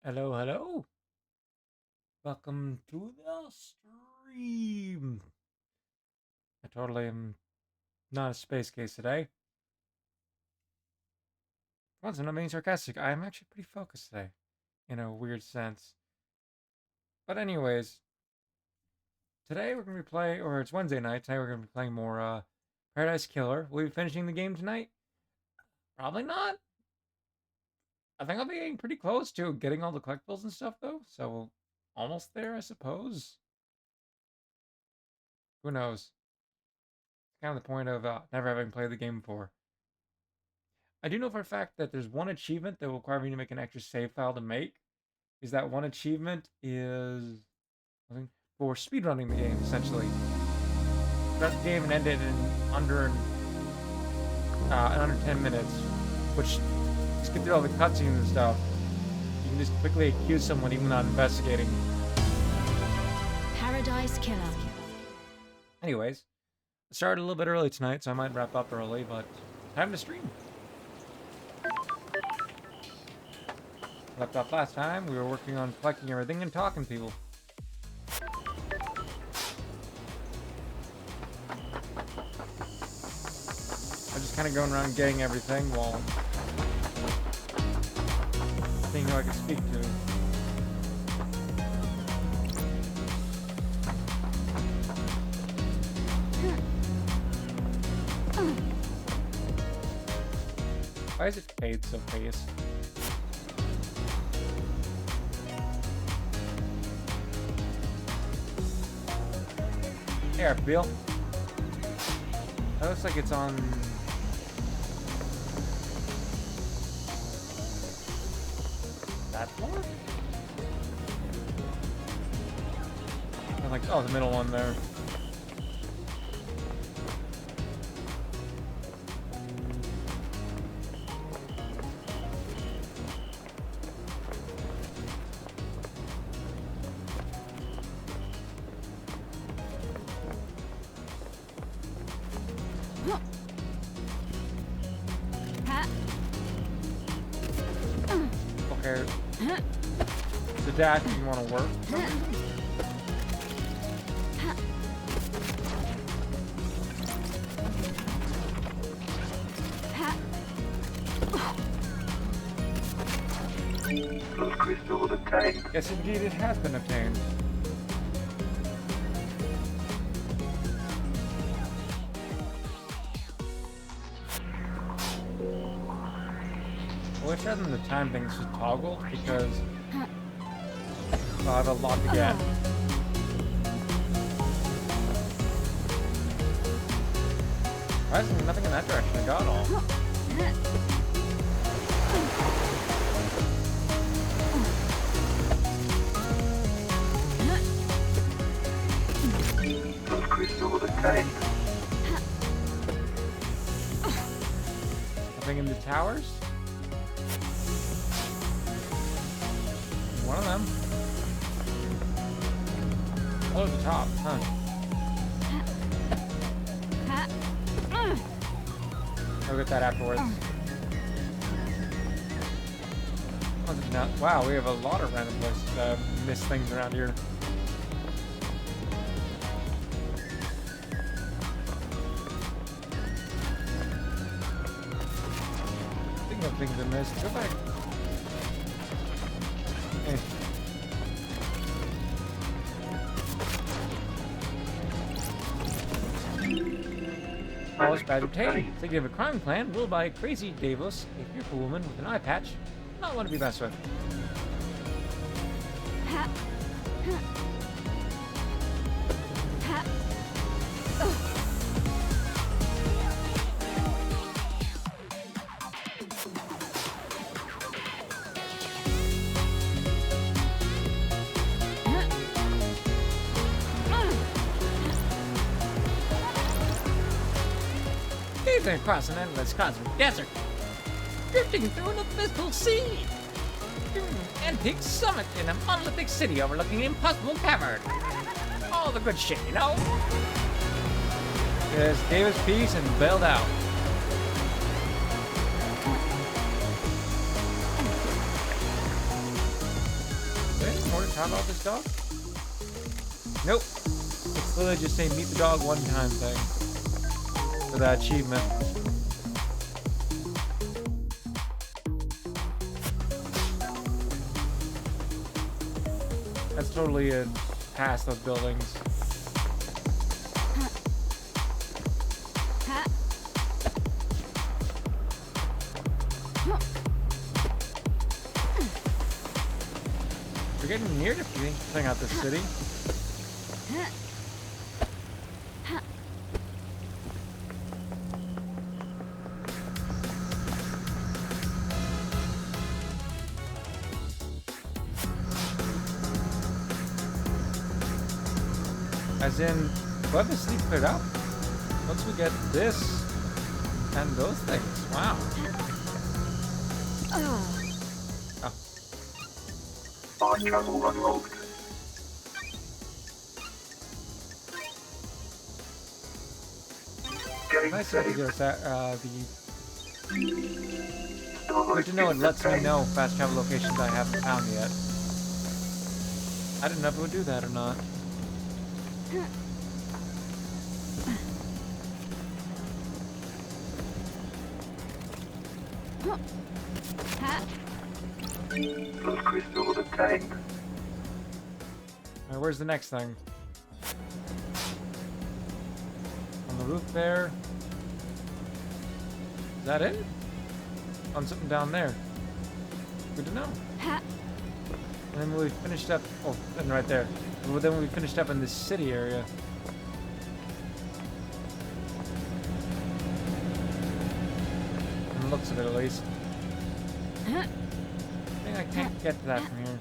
Hello, hello. Welcome to the stream. I totally am not a space case today. Once I'm not being sarcastic, I am actually pretty focused today, in a weird sense. But anyways, today we're gonna be playing, or it's Wednesday night. Today we're gonna be playing more Paradise Killer. Will we be finishing the game tonight? Probably not. I think I'll be getting pretty close to getting all the collectibles and stuff though, so almost there, I suppose. Who knows? It's kind of the point of never having played the game before. I do know for a fact that there's one achievement that will require me to make an extra save file to make. Is that one achievement is for speedrunning the game, essentially. Start the game and end it in under 10 minutes, which skip through all the cutscenes and stuff. You can just quickly accuse someone even not investigating. Paradise Killer. Anyways, I started a little bit early tonight, so I might wrap up early, but time to stream. Left off last time, we were working on collecting everything and talking to people. I'm just kind of going around getting everything while seeing who I can speak to. Why is it fade so fast? Here, Bill. That looks like it's on that floor? I'm like, oh, the middle one there. Okay. The dash if you want to work. Crystal obtained. Yes, indeed, it has been obtained. I wish rather than the time things just toggled because I have a lot to get. Why is there nothing in that direction? I got all. Crystal obtained. Nothing in the towers? One of them. Oh, at the top, huh? I'll get that afterwards. Wow, we have a lot of random places to miss things around here. Speaking of things to miss, go back. Hey. Polish badge obtained. Thinking of a crime plan, ruled by Crazy Davos, a fearful woman with an eye patch. Not one to be messed with. Gazing across an endless cosmic desert, drifting through an abysmal sea. Antique summit in a monolithic city overlooking an impossible cavern. All the good shit, you know? Yes, Davis peace and bailed out. proud of this dog? Nope. It's literally just saying meet the dog one time thing for that achievement. That's totally a past those buildings. We're getting near to filling out this city. As in, we'll have the city cleared up once we get this and those things. Wow. Oh. Mine travel unlocked. Getting Nice to saved. give us that, good to know it lets me know fast travel locations I haven't found yet. I didn't know if it would do that or not. Those crystals obtained. Alright, where's the next thing? On the roof there. Is that it? On something down there. Good to know. And then when we finished up, oh, and right there. Well, then when we finished up in this city area. From the looks of it, at least. I think I can't get to that from here.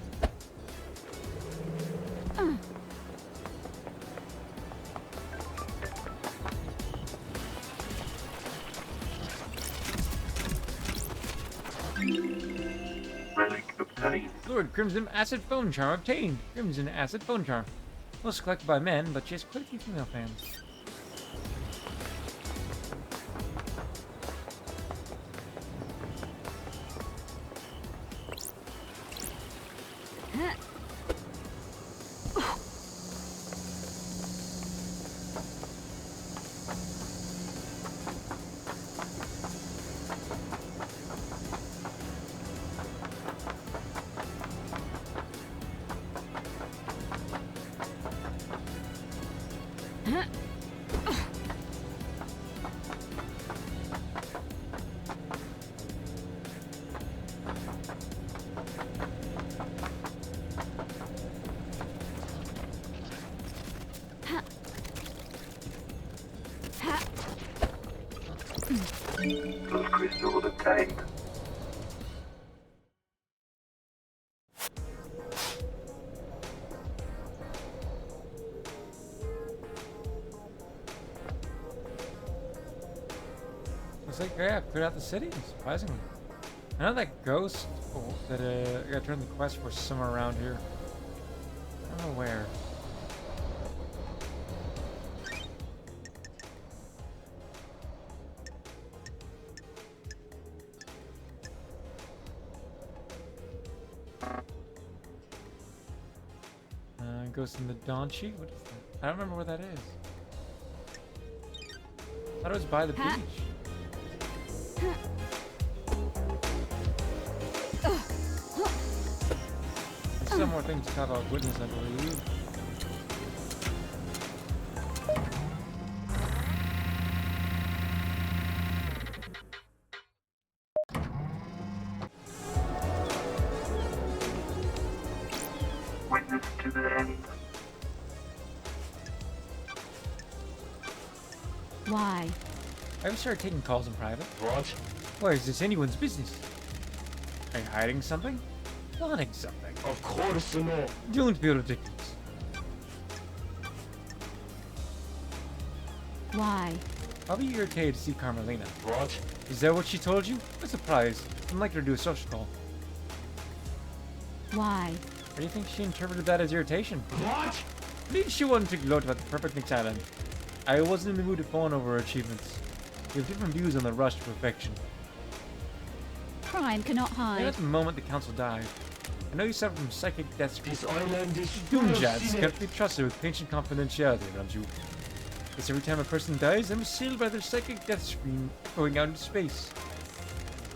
Relic obtained. Lord, Crimson Acid Phone Charm obtained. Crimson Acid Phone Charm. Most collected by men, but she has quite a few female fans. Those crystals obtained. Looks like, yeah, cleared out the city, surprisingly. I know that ghost that I got turned the quest for somewhere around here. I don't know where. Ghost in the Donchi? What is that? I don't remember where that is. I thought it was by the beach. There's some more things to talk about witness, I believe. Witness to the end. Why? I've started taking calls in private. What? Why is this anyone's business? Are you hiding something? Plotting something? Of course not. Don't be ridiculous. Why? I'll be irritated to see Carmelina. What? Is that what she told you? A surprise. I'd like her to do a social call. Why? Or do you think she interpreted that as irritation? What? Maybe she wanted to gloat about the perfect Nick's Island. I wasn't in the mood to fawn over her achievements. We have different views on the rush to perfection. Crime cannot And hide. at the moment the council died, I know you suffer from psychic death screams. This island is full of Doomjads sinners. can't be trusted with patient confidentiality, don't you? Guess every time a person dies, I'm sealed by their psychic death scream going out into space.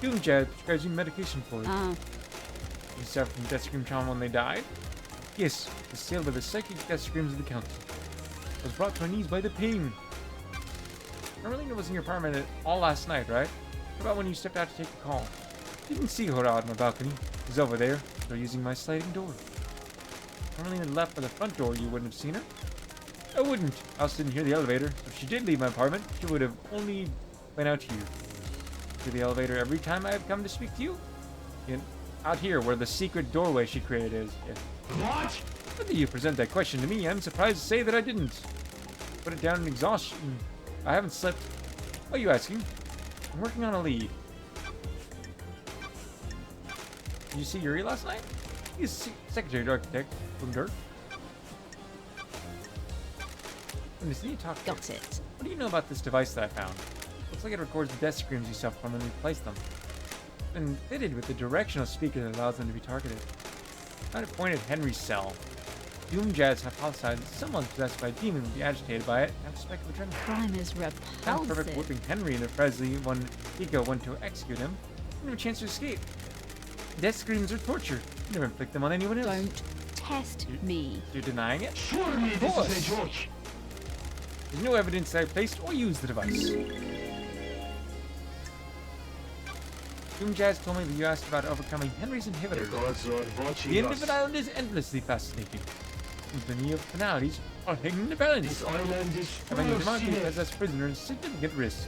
Doomjad prescribes you medication for it. You suffer from death scream trauma when they died? Yes, was sealed by the psychic death screams of the council. I was brought to my knees by the pain. Merlina was in your apartment all last night, right? What about when you stepped out to take the call? Didn't see her out on my balcony. She's over there, still using my sliding door. If Merlina left by the front door, you wouldn't have seen her? I wouldn't. I also didn't hear the elevator. So if she did leave my apartment, she would have only went out here. Through the elevator every time I have come to speak to you? Out here, where the secret doorway she created is. Yeah. What? Whether you present that question to me, I'm surprised to say that I didn't. Put it down in exhaustion. I haven't slept. What are you asking? I'm working on a lead. Did you see Yuri last night? He's secretary to architect from Dirt. Goodness, need to talk to Got it. What do you know about this device that I found? Looks like it records the death screams you suffer from when we place them. It's been fitted with a directional speaker that allows them to be targeted. Found it pointed at Henry's cell. Doomjad's hypothesized that someone possessed by a demon would be agitated by it and have suspected adrenaline. Crime is Sounds perfect for repulsive. whipping Henry and the Presley when Ego went to execute him. Didn't have a chance to escape. Death screams are torture. You never inflict them on anyone else. Don't test me. You're denying it? Surely this course. is a joke. There's no evidence that I placed or used the device. Doomjazz told me that you asked about overcoming Henry's The inhibitor. gods are watching The us. Infinite Island is endlessly fascinating. Infinity of finalities are hanging in the balance. This island is full Having a of democracy sinners. as us prisoners is significant risk.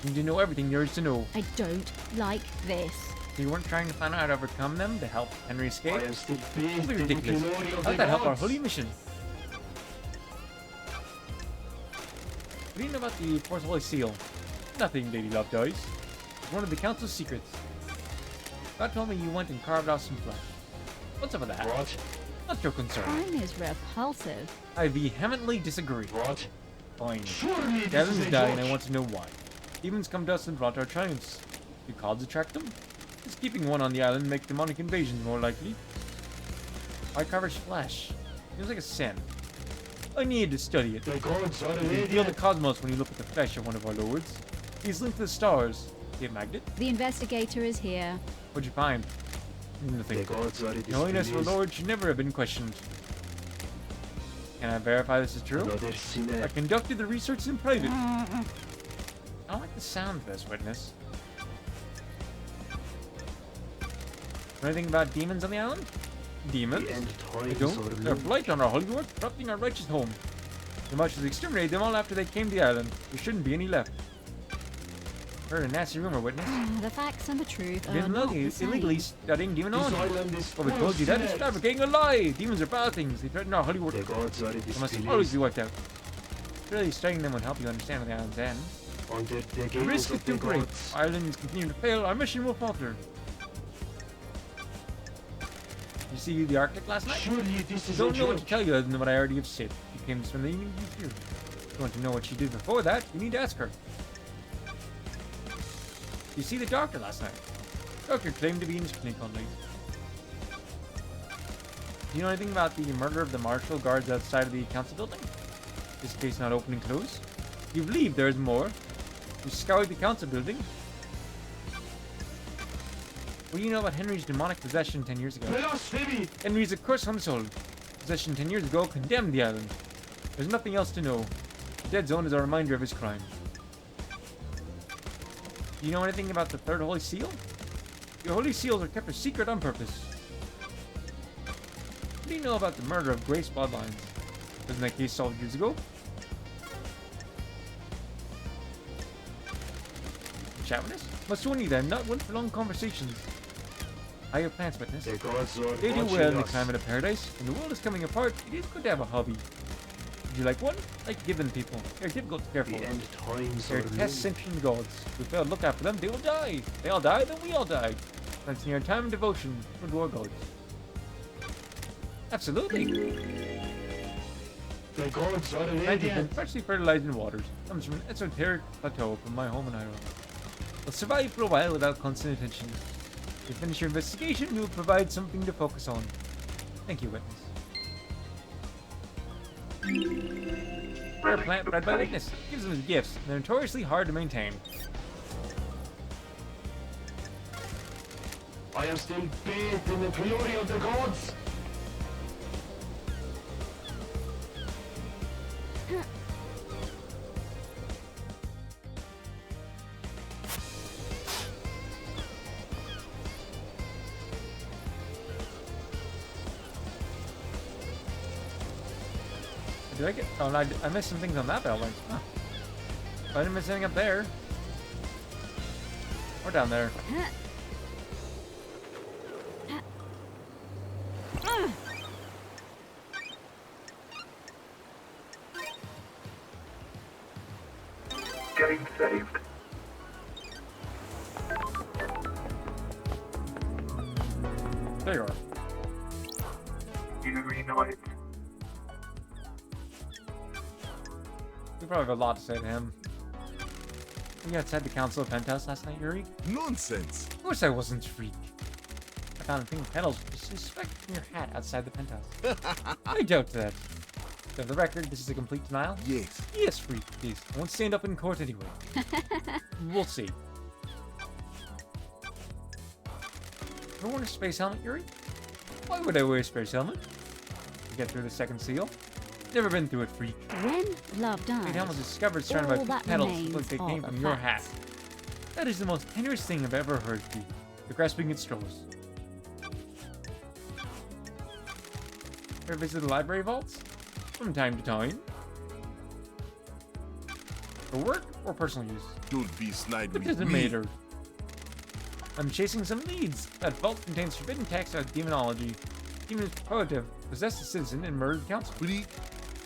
You need to know everything there is to know. I don't like this. You weren't trying to find out how to overcome them to help Henry I escape? am still Don't bathed be in the ridiculous. glory of How'd the that help our gods. holy mission? What do you know about the Fourth Holy Seal? Nothing, Lady Love Dies. It's one of the Council's secrets. God told me you went and carved off some flesh. What's up with that? What? Not your concern. Crime is repulsive. I vehemently disagree. What? Fine. Surely The this island's is a dying, joke. I want to know why. Demons come to us and flaunt our triumphs. Do gods attract them? Does keeping one on the island make demonic invasions more likely? Why carve flesh? Seems like a sin. I need to study it. The gods are You can feel the radiant. cosmos when you look at the flesh of one of our lords. He's linked to the stars. See a magnet? The investigator is here. What'd you find? The Nothing. gods are The holiness of our displeased. Lord should never have been questioned. Can I verify this is true? Another I sinner. conducted the research in private. I don't like the sound of this, witness. Know anything about demons on the island? Demons? The end I times don't. are They're a near. blight on our holy work, corrupting our righteous home. The much as exterminated them all after they came to the island. There shouldn't be any left. Heard a nasty rumor, witness. The facts and the truth You've are been not the illegally same. studying This demonology. island is Well, we full told of you that is sinners. fabricating a lie. Demons are bad things. They threaten our holy work. The gods are They must always displeased. be wiped out. Surely studying them would help you understand where the island's end. Under the The gaze risk is of the too great. gods. Islands continue to fail. Our mission will falter. You see the Arctic last night? Surely this I is a don't know what to joke. tell you other than what I already have said. She came to spend the evening with you. If you want to know what she did before that, you need to ask her. You see the doctor last night? Doctor claimed to be in his clinic all night. Do you know anything about the murder of the marshal guards outside of the council building? This case not open and closed? You believe there is more? You scoured the council building? What do you know about Henry's demonic possession 10 years ago? Blasphemy! Henry's a curse on his soul. Possession 10 years ago condemned the island. There's nothing else to know. The dead zone is a reminder of his crime. Do you know anything about the third holy seal? The holy seals are kept a secret on purpose. What do you know about the murder of Grace Bloodlines? Wasn't that case solved years ago? Chat with us? Must only then, not one for long conversations. How are your plans, witness? The gods are They do watching well in the us. climate of paradise. When the world is coming apart, it is good to have a hobby. Would you like one? Like given people. They're difficult to care for. The end times They're are tests near. sent from the gods. If we fail to look after them, they will die. They all die, then we all die. That's near time and devotion to our gods. Absolutely. The gods are Land has been radiant. freshly fertilized in waters. Comes from an esoteric plateau from my home in Ireland. Will survive for a while without constant attention. To finish your investigation, we will provide something to focus on. Thank you, witness. Rare plant bred by witness. Gives them gifts. They're notoriously hard to maintain. I am still bathed in the glory of the gods. Did I get? Oh, no, I missed some things on that building. Huh. I didn't miss anything up there. Or down there. Getting saved. There you are. You know it. We probably have a lot to say to him. Were you outside the Council of Penthouse last night, Yuri? Nonsense. Of course I wasn't, freak. I found a thing of petals suspected from your hat outside the penthouse. I doubt that. So, for the record, this is a complete denial? Yes. Yes, freak, please. I won't stand up in court anyway. We'll see. Ever worn a space helmet, Yuri? Why would I wear a space helmet? To get through the second seal? Never been through it, freak. When love dies, Great helmet was discovered surrounded all by that petals remains like they are came the from your facts. hat. That is the most tenuous thing I've ever heard, freak. The grasping at straws. Ever visit the library vaults? From time to time. For work or personal use? Don't be snide It with doesn't me. matter. I'm chasing some leads. That vault contains forbidden texts about demonology. Demons purport to have possessed a citizen and murdered the council. Freak.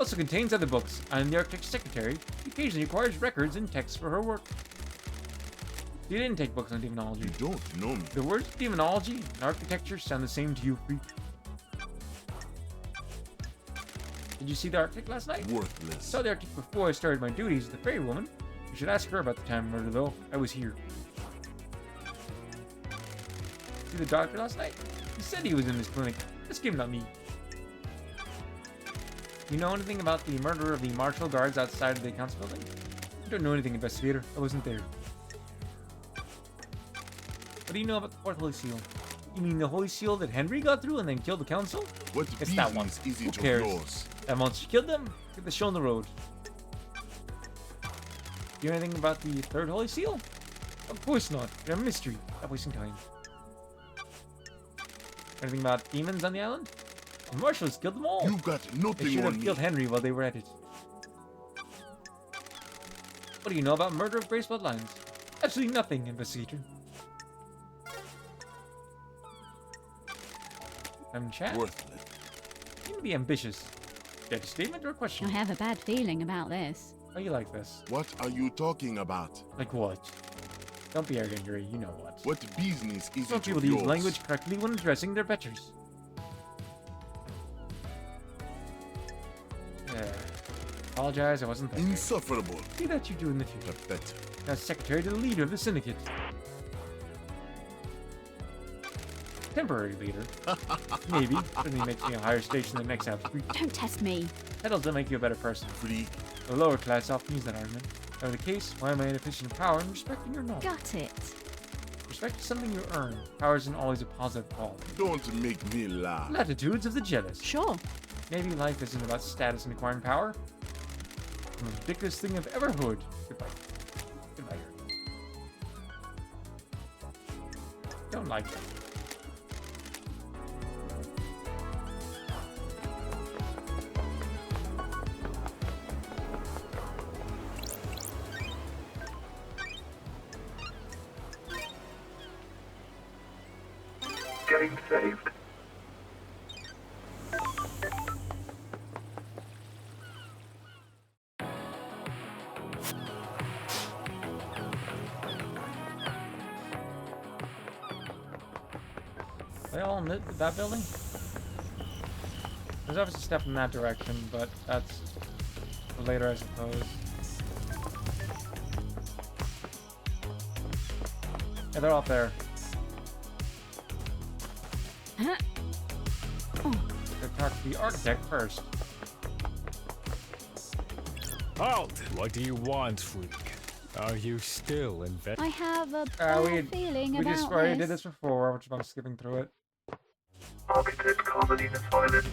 Also contains other books. I am the architect's secretary. She occasionally requires records and texts for her work. You didn't take books on demonology. You don't know me. The words demonology and architecture sound the same to you, freak. Did you see the architect last night? Worthless. Saw the architect before I started my duties as the fairy woman. You should ask her about the time of murder, though. I was here. See the doctor last night? He said he was in his clinic. Just give him not me. You know anything about the murder of the martial guards outside of the council building? I don't know anything, investigator. I wasn't there. What do you know about the fourth holy seal? You mean the holy seal that Henry got through and then killed the council? What It's that one. business is Who it of cares? yours? That monster killed them. Get the show on the road. Do you know anything about the third holy seal? Of course not. They're a mystery. Stop wasting time. Anything about demons on the island? The marshals killed them all. You got They nothing should on have me. killed Henry while they were at it. What do you know about murder of Grace bloodlines? Absolutely nothing, investigator. Chat? Worthless. Seem to be ambitious. Get a statement or a I question? have a bad feeling about this. Are you like this? What are you talking about? Like what? Don't be arrogant, Yuri. You know what. What business is Some it people of use yours? language correctly when addressing their betters. Apologize, I wasn't there. Insufferable. See that you do in the future. Pathetic. As secretary to the leader of the syndicate. Temporary leader. Maybe. Certainly makes me a higher station than the next half. Don't test me. Titles don't make you a better person. Freak. The lower class often use that argument. However the case, why am I inefficient in power and respecting your knowledge? Gut it. Respect is something you earn. Power isn't always a positive quality. Don't make me laugh. Latitudes of the jealous. Sure. Maybe life isn't about status and acquiring power. The most ridiculous thing I've ever heard. Goodbye. Goodbye, Yuri. Don't like that. Getting saved. They all in that building? There's obviously stuff in that direction, but that's for later, I suppose. Yeah, they're all up there. Huh? Gotta talk to the architect first. Halt! What do you want, freak? Are you still invested? I have a We bad feeling we about just already did this. this before, which I'm skipping through it. Architect comedy and violence.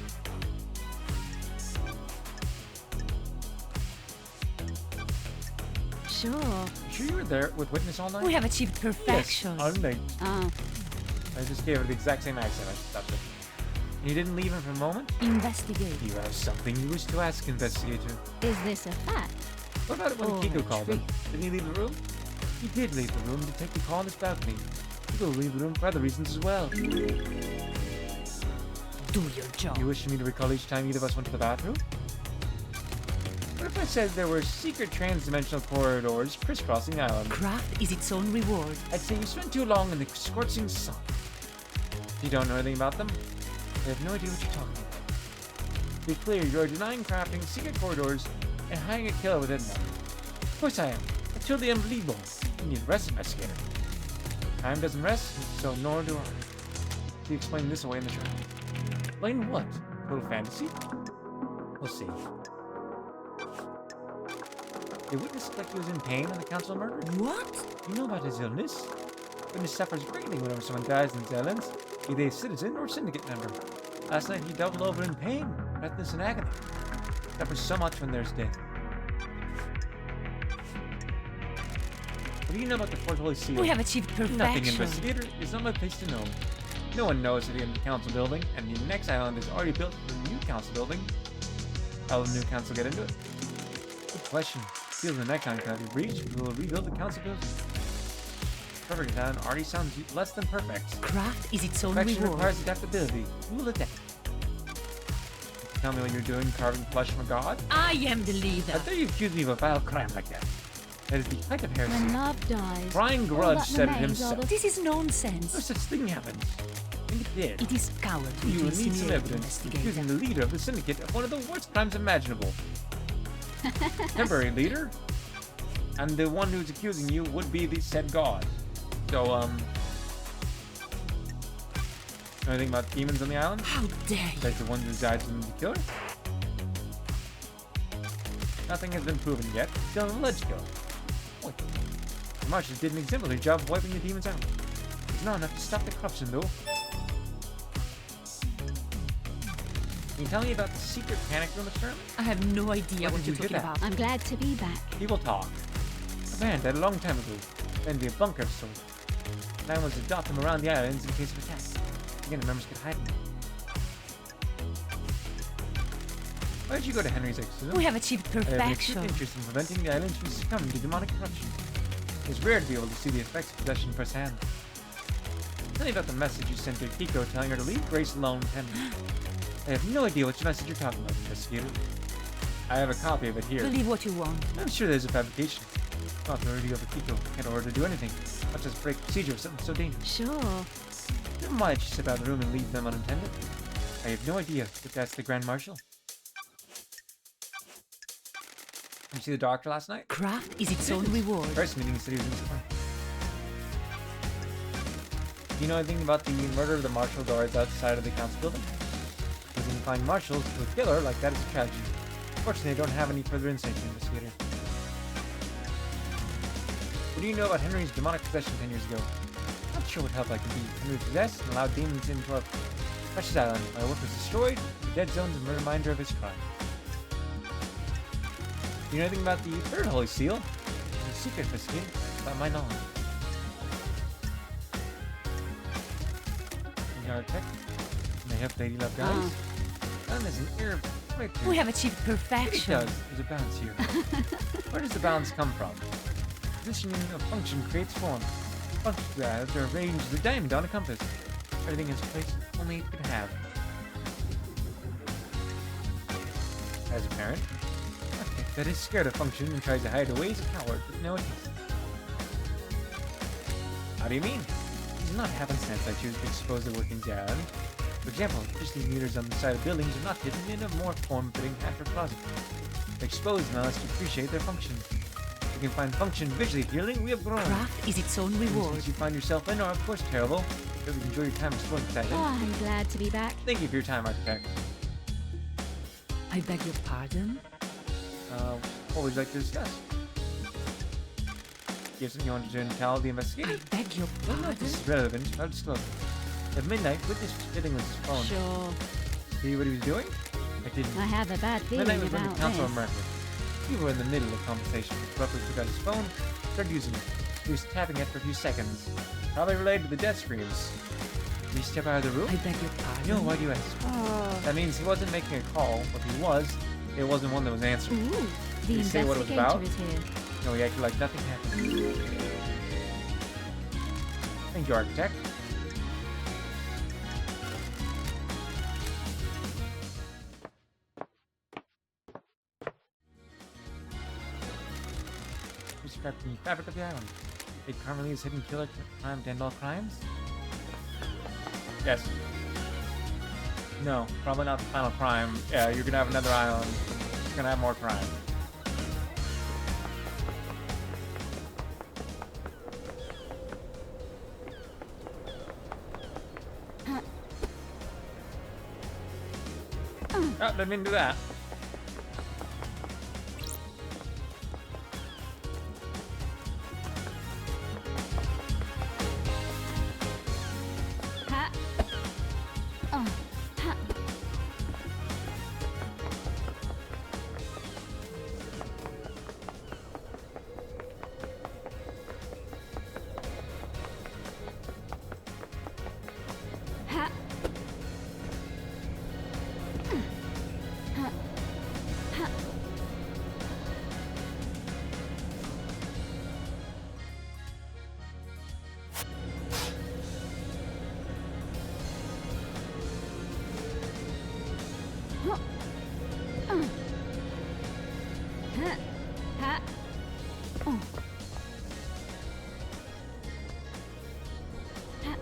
Sure. Sure you were there with Witness all night? We have achieved perfection. Yes, all night. Oh, I just gave it the exact same accent. I stopped it. And you didn't leave him for a moment? Investigate. You have something you wish to ask, investigator. is this a fact? What about it when Or Kiko a called him? Didn't he leave the room? He did leave the room to take the call on his balcony. Kiko will leave the room for other reasons as well. Do your job. You wish me to recall each time either of us went to the bathroom? What if I said there were secret trans-dimensional corridors crisscrossing the island? Craft is its own reward. I'd say you spent too long in the scorching sun. You don't know anything about them? I have no idea what you're talking about. To be clear, you are denying crafting secret corridors and hiding a killer within them. Of course I am. It's totally unbelievable. You need a rest, investigator. Time doesn't rest, so nor do I. You explain this away in the trial. Explain what? Total fantasy? We'll see. A witness looked like he was in pain when the council murdered. What? You know about his illness? Witness suffers greatly whenever someone dies in his islands, be they a citizen or syndicate member. Last night he doubled over in pain, breathless and agony. Suffers so much when there's death. What do you know about the Fourth Holy Seal? We have achieved perfection. Nothing, investigator. It's not my place to know. No one knows that in the council building, and the next island is already built for the new council building. How will the new council get into it? Good question. Seals in the next island cannot be breached. We will rebuild the council building. Perfect island already sounds less than perfect. Craft is its own Perfection reward. requires adaptability. We will adapt. Tell me what you're doing, carving flesh from a god? I am the leader. I thought you accused me of a vile crime like that. That is the height of heresy. When love dies, Crying all grudge that said it remains are himself. the- This is No nonsense. such thing happens. I think it did. It is cowardly You to will need some insinuate, evidence accusing investigator. the leader of the syndicate of one of the worst crimes imaginable. Temporary leader? And the one who's accusing you would be the said god. So, know anything about demons on the island? How dare you? Like the one who died from the killer? Nothing has been proven yet. Still an alleged killer. Wait. The Martians did an exemplary job of wiping the demons out. It's not enough to stop the corruption, though. Can you tell me about the secret panic room experiment? I have no idea Where what did you're you get talking that? about. I'm glad to be back. People talk. A band died a long time ago. Then be a bunker of sorts. The plan was to dot them around the islands in case of attack. Again, the members could hide them. Why did you go to Henry's exorcism? We have achieved I have an acute perfection. interest in preventing the islands from succumbing to demonic corruption. It's rare to be able to see the effects of possession firsthand. Tell me about the message you sent to Kiko telling her to leave Grace alone with Henry. I have no idea which message you're talking about, investigator. I have a copy of it here. Believe what you want. I'm sure there's a fabrication. Not the authority of Kiko can't order to do anything, much as break procedure with something so dangerous. Sure. Never mind, she step out of the room and leave them unattended. I have no idea if that's the Grand Marshal. Did you see the doctor last night? Craft is its own reward. First meeting, he said he was indisciplined. Do you know anything about the murder of the marshal guards outside of the council building? Because when you find marshals to a killer like that is a tragedy. Fortunately, I don't have any further insight to investigator. What do you know about Henry's demonic possession 10 years ago? Not sure what help I can be. Henry was possessed and allowed demons into our precious island. My work was destroyed. The dead zone's a reminder of his crime. Do you know anything about the third holy seal? It's a secret investigator, about my knowledge. The architect. May have Lady Love guys. And there's an air of right there. We have achieved It perfection. does. There's a balance here. Where does the balance come from? Positioning of function creates form. Functions that are arranged as a diamond on a compass. Everything is placed only it can have. As a parent, architect that is scared of function and tries to hide away is a coward with no taste. How do you mean? It's not happenstance I choose to expose the workings of the island. For example, electricity meters on the side of buildings are not hidden in a more form-fitting hatch or closet. They're exposed now as to appreciate their function. If you can find function visually appealing, we have grown. Craft is its own The reward. things you find yourself in are of course terrible, Really enjoy your time exploring the Oh, session. I'm glad to be back. Thank you for your time, Architect. I beg your pardon? What would you like to discuss? You have something you want to tell the I investigator? beg your Well, no, pardon? this is relevant. I'll disclose it. At midnight, witness was fiddling with his phone. Sure. See what he was doing? I didn't. I have a bad feeling Midnight was when the about council this. emerged. People were in the middle of conversation. He abruptly took out his phone, started using it. He was tapping it for a few seconds. Probably related to the death screams. Did he step out of the room? I beg your pardon? No, why do you ask? Oh. That means he wasn't making a call, but he was. It wasn't one that was answered. Ooh, Did the he say what it was investigator about? is here. No, he acted like nothing happened. Thank you, Architect. Describe the fabric of the island. It currently is hidden killer crime to end all crimes? Yes. No, probably not the final crime. Yeah, you're gonna have another island. You're gonna have more crime. Oh, didn't mean to do that. Ha. Oh. Ha. Ha. Ha. Ha. Huh. Ha. Ha. Oh. Ha.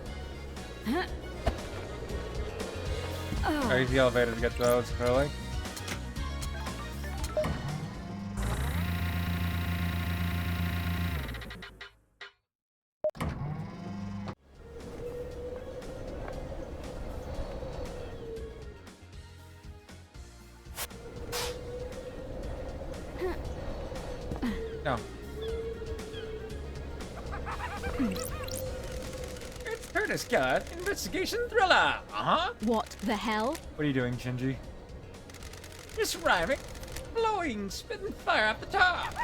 Ha. Oh. I use the elevator to get to those, Curly. No. It's Curtis Cut, investigation thriller. Uh-huh. What the hell? What are you doing, Shinji? Just arriving. Blowing, spitting fire up the top.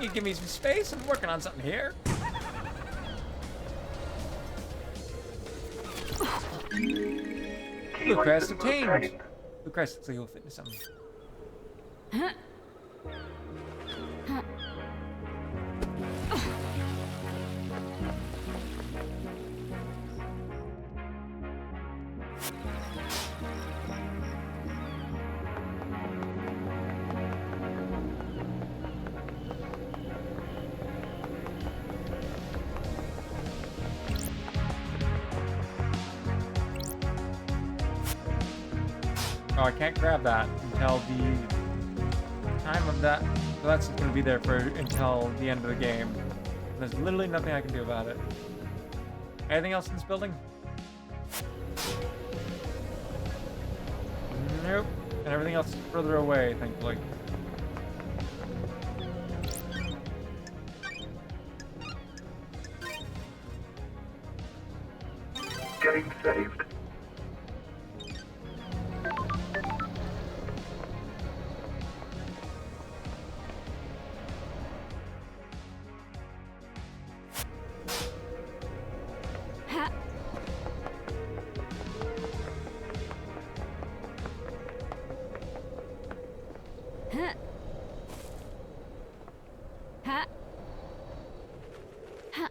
You give me some space? I'm working on something here. Key Blue crest item obtained. obtained. Blue crest looks like you'll fit into something. Huh? Huh. Oh, I can't grab that until the time of that. So that's going to be there for until the end of the game. There's literally nothing I can do about it. Anything else in this building? Nope. And everything else is further away, thankfully. Game saved. Ha. Ha. Ha. Ha.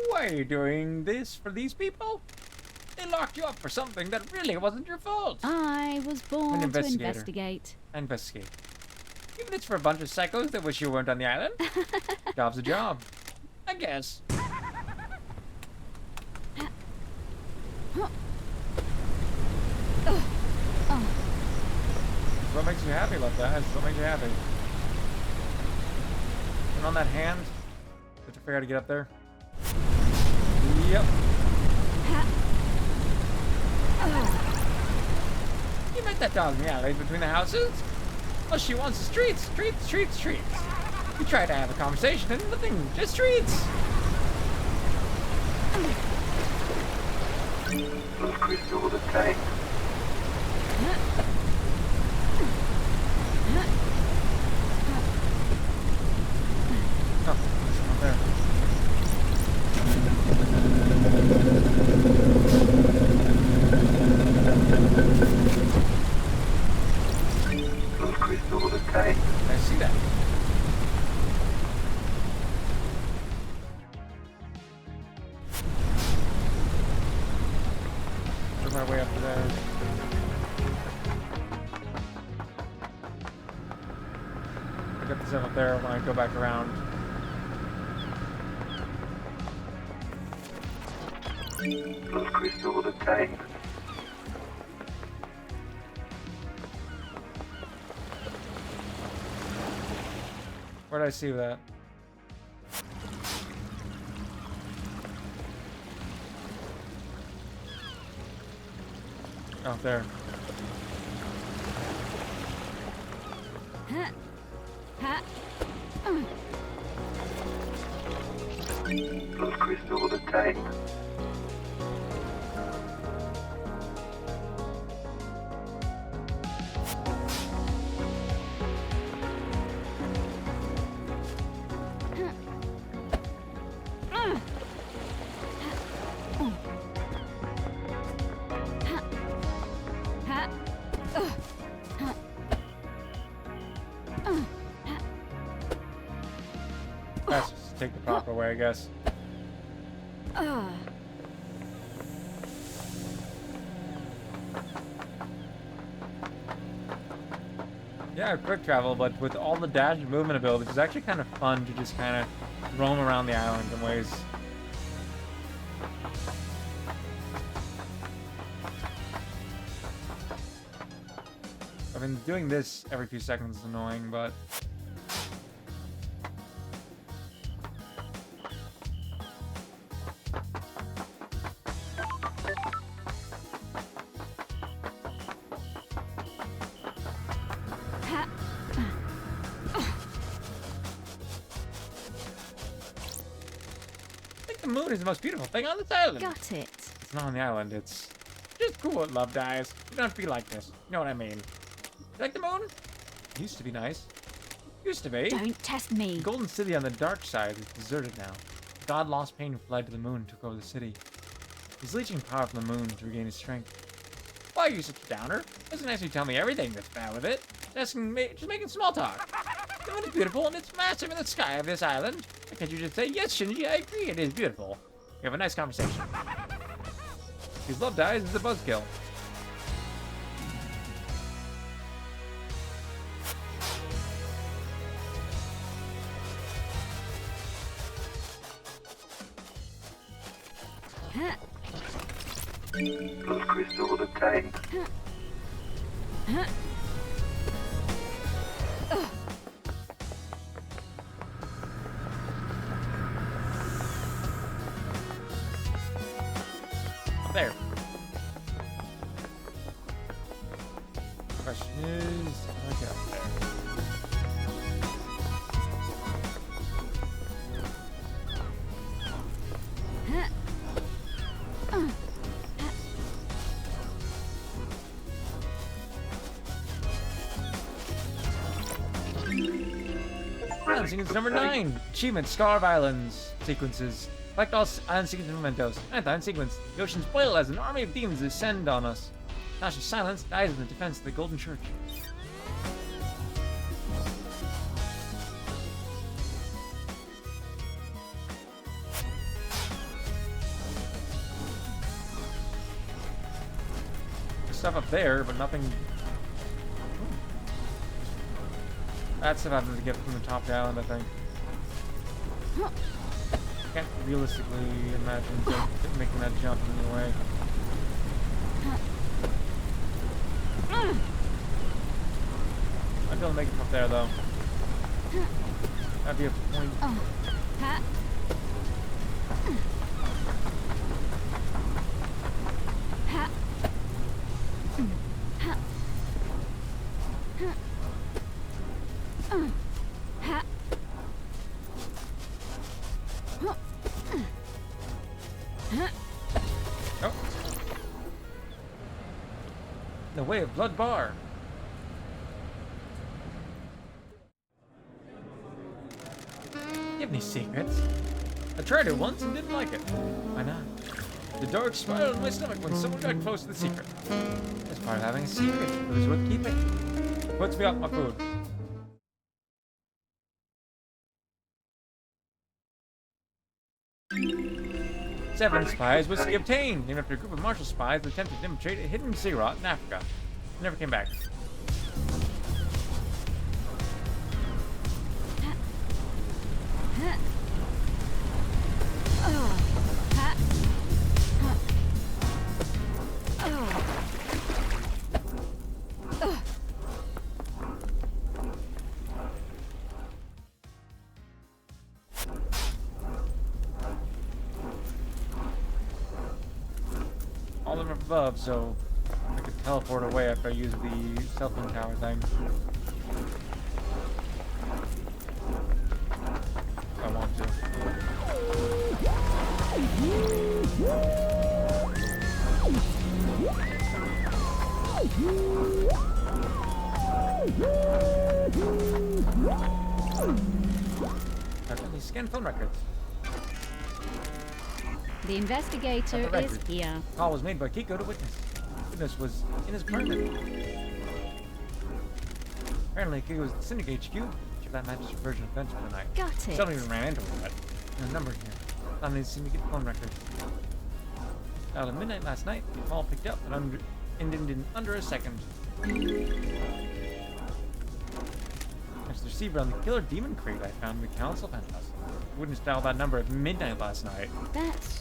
Why are you doing this for these people? They locked you up for something that really wasn't your fault. I was born to investigator. investigate. Investigate. Even if it's for a bunch of psychos that wish you weren't on the island. Job's a job. I guess. What makes you happy about that? What makes you happy? And on that hand, you have to figure out how to get up there. Yep. Ha. You met that dog in the alley between the houses? All she wants is treats, treats, treats, treats. We try to have a conversation and nothing, just treats. Those crystals are tank. Oh, there's one there. Those crystals are tank. I see that. Work my way up to there. I got this up there when I go back around. Those crystals are tank. Where did I see that? Oh, there. Ha. Ha. Those crystals are tank. Ha. Let's just take the proper way, I guess. Yeah, quick travel, but with all the dash and movement abilities, it's actually kind of fun to just kind of roam around the island in ways. I mean, doing this every few seconds is annoying, but Ha. I think the moon is the most beautiful thing on this island. Got it. It's not on the island, it's just cool at Love Dies. You don't have to be like this. You know what I mean? You like the moon? It used to be nice. Used to be. Don't test me. The golden city on the dark side is deserted now. The god lost pain and fled to the moon and took over the city. He's leeching power from the moon to regain his strength. Why are you such a downer? It doesn't actually tell me everything that's bad with it. Just making small talk. The moon is beautiful and it's massive in the sky of this island. Why can't you just say, yes, Shinji, I agree, it is beautiful. We have a nice conversation. His Love Dies is a buzzkill. Ha. Those crystals are tank. Ha. There. Question is, how do I get up there? Ha. Island sequence number 9. Achievement, Scar of Islands sequences. Collect all island sequence mementos. 9th island sequence. The oceans boil as an army of demons descend on us. Tasha's silence dies in the defense of the Golden Church. There's stuff up there, but nothing. That stuff I have to get from the top of the island, I think. Can't realistically imagine making that jump in any way. I'd be able to make it up there, though. That'd be a point. Ha. Oh. The Way of Blood Bar. You have any secrets? I tried it once and didn't like it. Why not? The dark spiraled in my stomach when someone got close to the secret. That's part of having a secret. It was worth keeping. Puts me off my food. Seven spies was obtained, named after a group of martial spies that attempted to demonstrate a hidden ziggurat in Africa. Never came back. All of them up above, so I could teleport away after I use the cell phone tower thing. If I want to. Okay, these scan phone records. The investigator At the is record. here. Call was made by Kiko to witness. Witness was in his apartment. Apparently, Kiko was at the Syndicate HQ. Check that matches your version of events for the night. Got it. Still haven't even ran into him yet. And a number here. Found his Syndicate phone records. Dialed at midnight last night. The call picked up and ended in under a second. There's the receiver on the killer demon crate I found in the council penthouse. Witness dialed that number at midnight last night. That's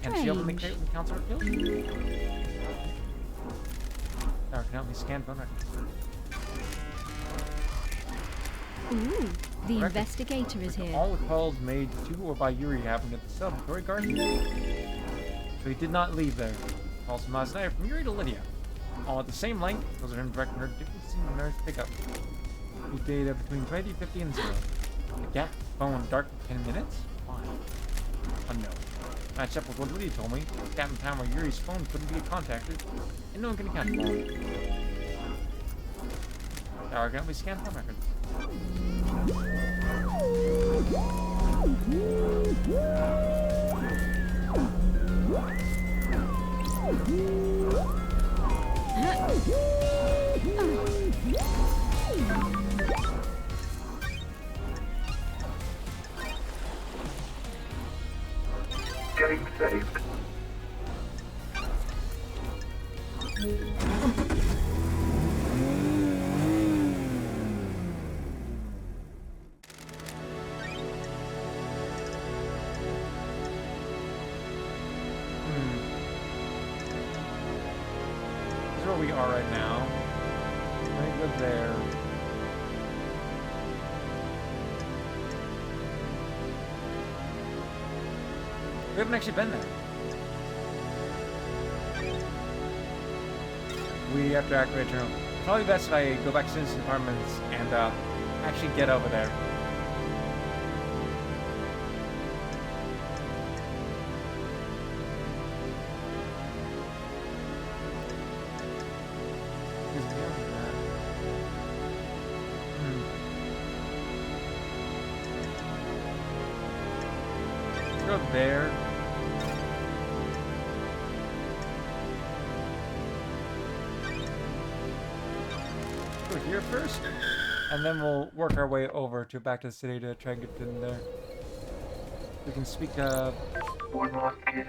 Can she open the strange. crate when the council are killed? Tower can help me scan phone records. Ooh, the Record. investigator is here. All the calls made to or by Yuri happened at the celebratory garden. So he did not leave there. Calls from last night are from Yuri to Lydia. All at the same length. Those are him directing her different scene and nurse pickup. Use data between 20, 50, and 0. The gap phone dark for 10 minutes? Why? Unknown. Matched up with what Lydia told me. Gap in time where Yuri's phone couldn't be contacted, and no one can account for it. Tower can we scan phone records. Getting saved. This is where we are right now. Let me go there. We haven't actually been there. We have to activate our own. Probably best if I go back to Citizen Apartments and actually get over there. Because beyond that, let's go there. Go here first, and then we'll work our way over to back to the city to try and get in there. We can speak to One last kiss.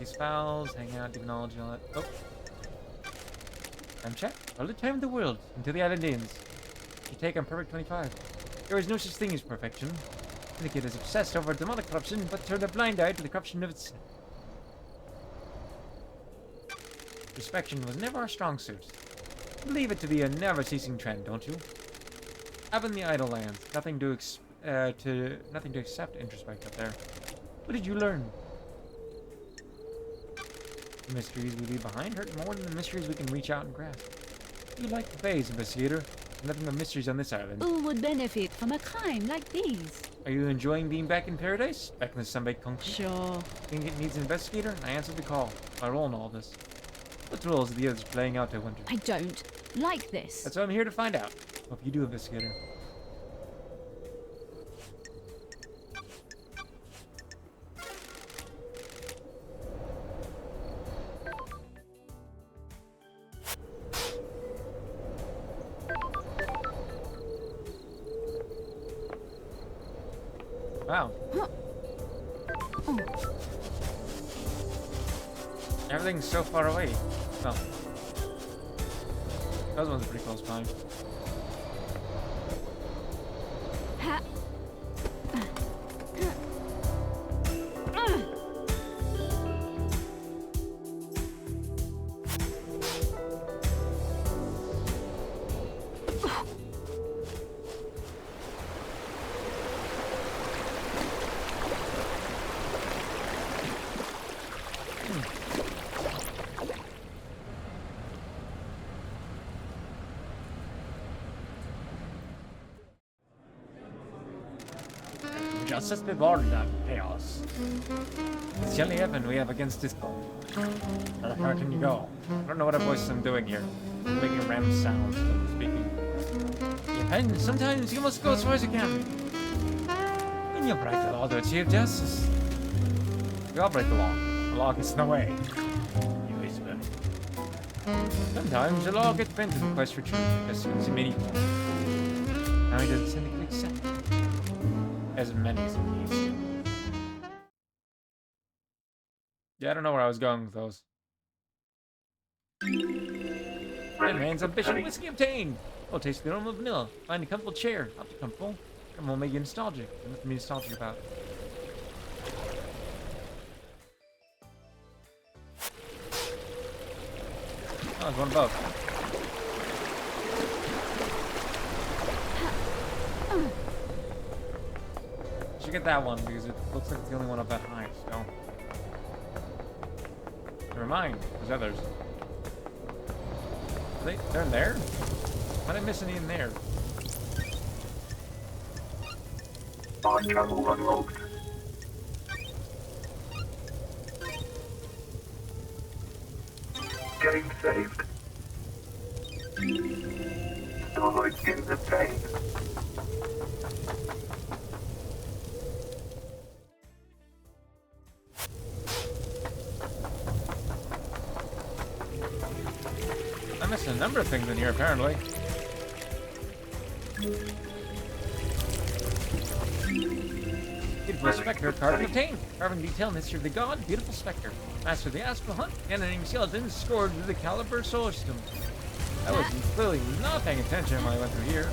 these fouls, hang out, demonology, all that. Oh. Time check. All the time in the world until the island ends. You take on perfect 25. There is no such thing as perfection. Syndicate is obsessed over demonic corruption, but turned a blind eye to the corruption of its. Inspection was never our strong suit. Believe it to be a never-ceasing trend, don't you? Up in the idle lands, nothing to accept introspect up there. What did you learn? The mysteries we leave behind hurt more than the mysteries we can reach out and grasp. You like the phase, investigator. Nothing but mysteries on this island. Who would benefit from a crime like these? Are you enjoying being back in paradise? Back in the sunbaked country? Sure. Think it needs an investigator? And I answered the call. My role in all this. What roles are the others playing out, I wonder? I don't like this. That's what I'm here to find out. Hope you do, investigator. Wow. Everything's so far away. Well, those ones are pretty close by. Ha. Just before that chaos. It's the only weapon we have against this call. How far can you go? I don't know what voice I'm doing here. I'm making ram sounds when I'm speaking. And sometimes you must go as far as you can. When you break the law to achieve justice. We all break the law. The law gets in the way. You whisper. Sometimes the law gets bent in the quest for truth because it's meaningful. Now he doesn't seem to accept it. As many as it needs to. Yeah, I don't know where I was going with those. Red man's ambition whiskey obtained! Oh, taste the aroma of vanilla. Find a comfortable chair. I'll be comfortable. Come on, make you nostalgic. There's nothing to be nostalgic about. Oh, there's one above. I should get that one because it looks like it's the only one up that high, so. Never mind, there's others. They're in there? How did I miss any in there? Mind travel unlocked. Getting saved. Starlight in the pain. I missed a number of things in here, apparently. Beautiful Spectre, carving obtained. Carving detail in the history of the god, beautiful Spectre. Master of the astral hunt, and enemy skeletons scored through the caliber solar system. I was clearly not paying attention when I went through here.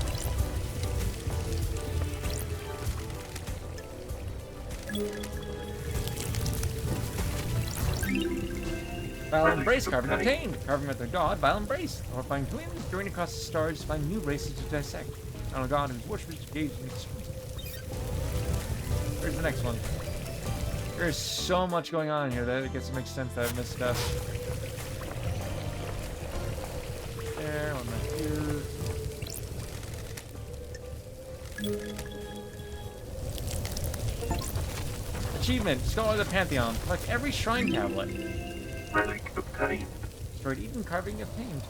Vile Embrace, carving obtained. Carving with the god, Vile Embrace. Horrifying twins, journey across the stars to find new races to dissect. On a god and worshippers engaged in extremes. Where's the next one? There's so much going on here that it gets to make sense that I missed stuff. There, one right here. Achievement, Scholar of the Pantheon. Collect every shrine tablet. Relic obtained. Destroyed Eden, carving obtained.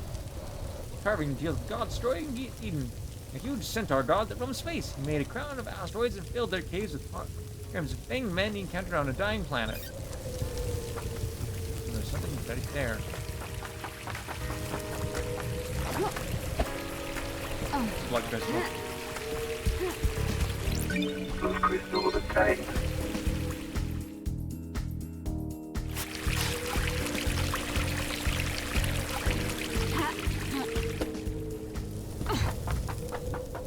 Carving deals with God destroying Eden. A huge centaur god that roams space. He made a crown of asteroids and filled their caves with grams of fanged men he encountered on a dying planet. And there's something right there. Blood crystal. Blood crystal obtained.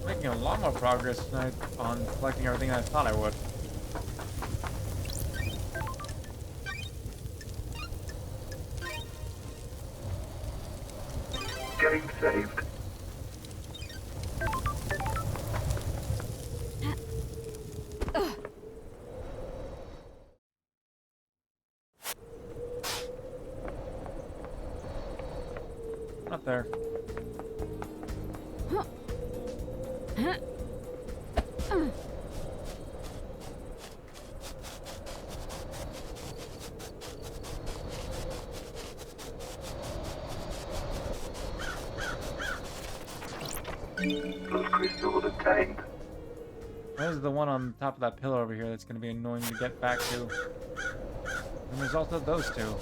Making a lot more progress tonight on collecting everything I thought I would. Getting saved. Up there. Those crystals obtained. There's the one on top of that pillar over here that's going to be annoying to get back to. And the result of those two.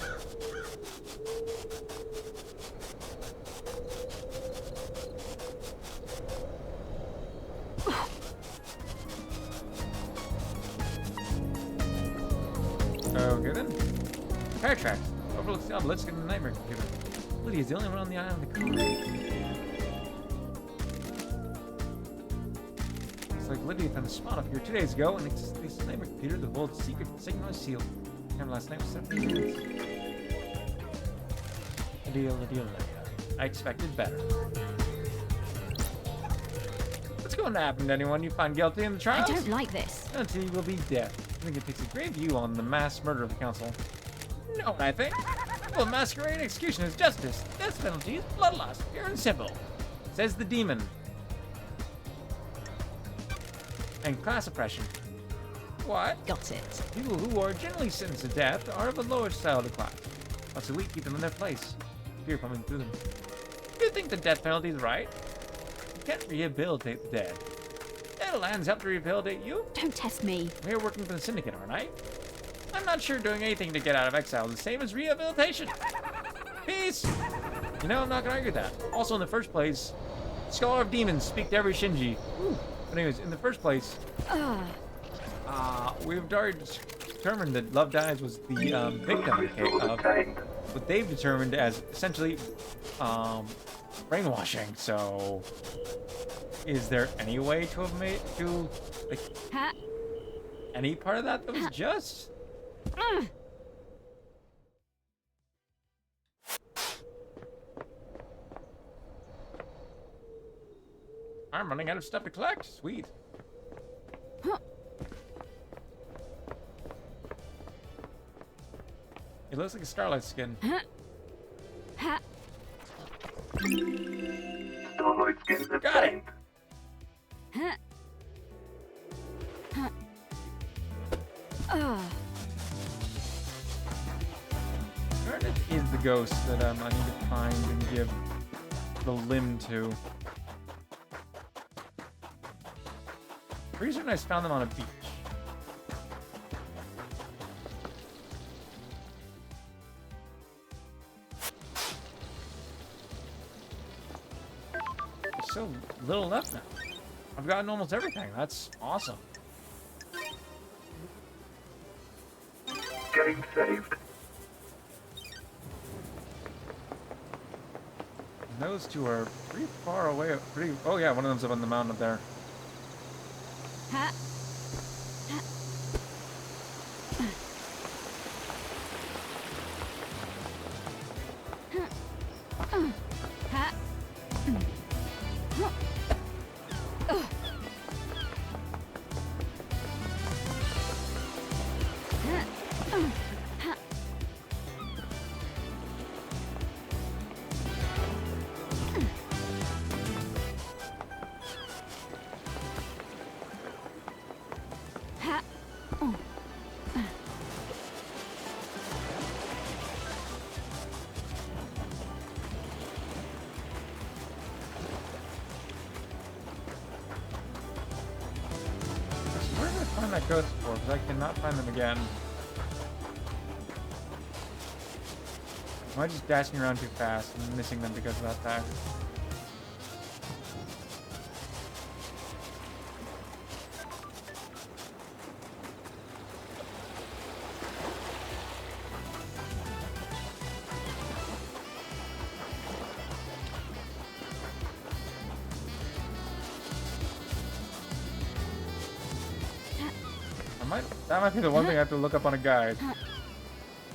Okay then. Fire tracks. Overlooks the obelisk in the nightmare computer. Lydia's the only one on the island of the It's like Lydia found a spot up here 2 days ago, and it's this nightmare computer that holds secret signal sealed. Camera last night was 17 minutes. Lydia. I expected better. What's going to happen to anyone you find guilty in the I trials? don't like this. Penalty will be death. I think it takes a grave view on the mass murder of the council. No, I think. Well, masquerade execution is justice. Death penalty is bloodlust. Pure and simple. Says the demon. And class oppression. What? Got it. People who are generally sentenced to death are of a lower style of class. Once a week, keep them in their place. Fear pumping through them. Do you think the death penalty is right? You can't rehabilitate the dead. Deadlands help to rehabilitate you. Don't test me. We're working for the syndicate, aren't I? I'm not sure doing anything to get out of exile is the same as rehabilitation. Peace! You know, I'm not gonna argue that. Also, in the first place, Scholar of Demons speak to every Shinji. Whew. But anyways, in the first place, we've already determined that Love Dies was the victim of what they've determined as essentially brainwashing. So, is there any way to have made like Ha. any part of that was just? I'm running out of stuff to collect. Sweet. It looks like a Starlight skin. Ha. Starlight skins Got it. obtained. Ha. Ha. Meredith is the ghost that I need to find and give the limb to. Pretty certain I found them on a beach. There's so little left now. I've gotten almost everything. That's awesome. Game saved. And those two are pretty far away. Oh yeah, one of them's up on the mountain up there. Ha. Ha. Ha. Where did I find that ghost for? Because I cannot find them again. Am I just dashing around too fast and missing them because of that fact? That might be the one thing I have to look up on a guide.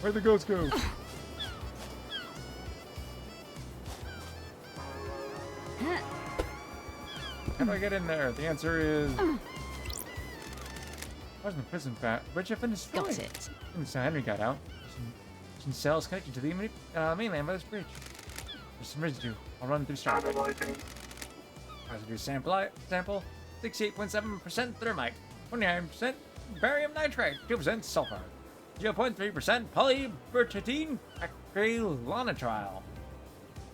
Where'd the ghost go? How do I get in there? The answer is... Where's my prison fat? Bridge have been destroyed. Got it. So Henry got out. Some cells connected to the mainland by this bridge. There's some residue. I'll run through Starlight. Analyzing. Residue sample 68.7% thermite, 29% barium nitrate, 2% sulfur, 0.3% polybertatine acrylonitrile.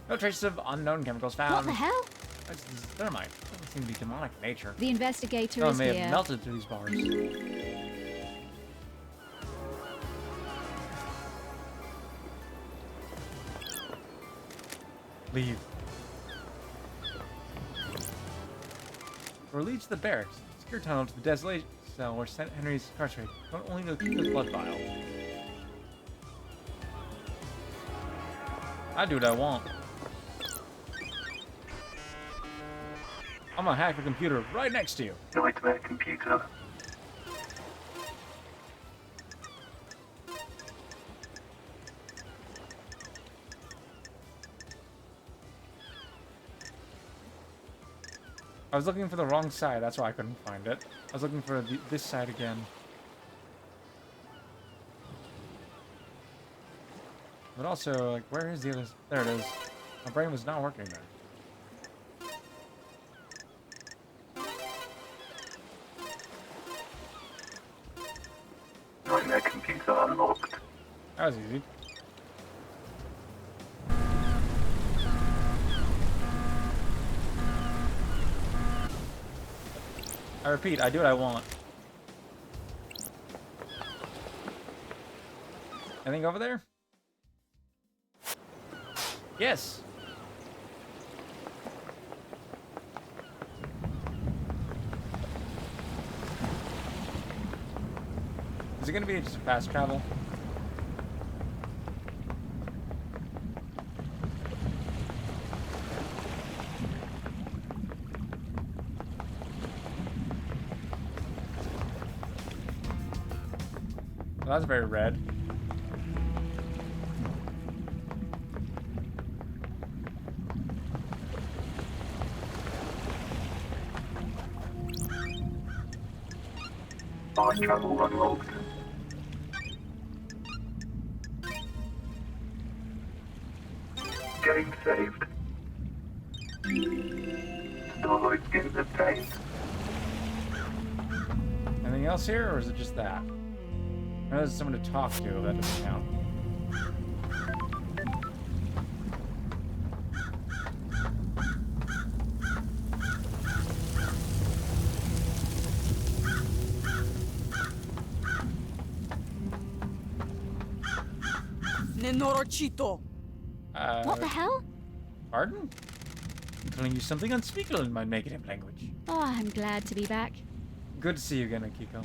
No traces of unknown chemicals found. What the hell? This is thermite. Doesn't seem to be demonic in nature. The investigator Someone is may here. have melted through these bars. Leave. Or leads to the barracks. Secure tunnel to the desolation cell where St. Henry's incarcerated. Don't only know Kiko's blood vial. I do what I want. I'm gonna hack the computer right next to you. Nightmare computer. I was looking for the wrong side, that's why I couldn't find it. I was looking for this side again. But also, like, where is the other... There it is. My brain was not working there. Nightmare computer unlocked. That was easy. I repeat, I do what I want. Anything over there? Yes. Is it gonna be just fast travel? Well, that's very red. Fast travel unlocked. Game saved. Starlight skins obtained. Anything else here, or is it just that? I know there's someone to talk to, that doesn't count. Nenorocito. What the hell? Pardon? I'm telling you something unspeakable in my negative language. Oh, I'm glad to be back. Good to see you again, Akiko.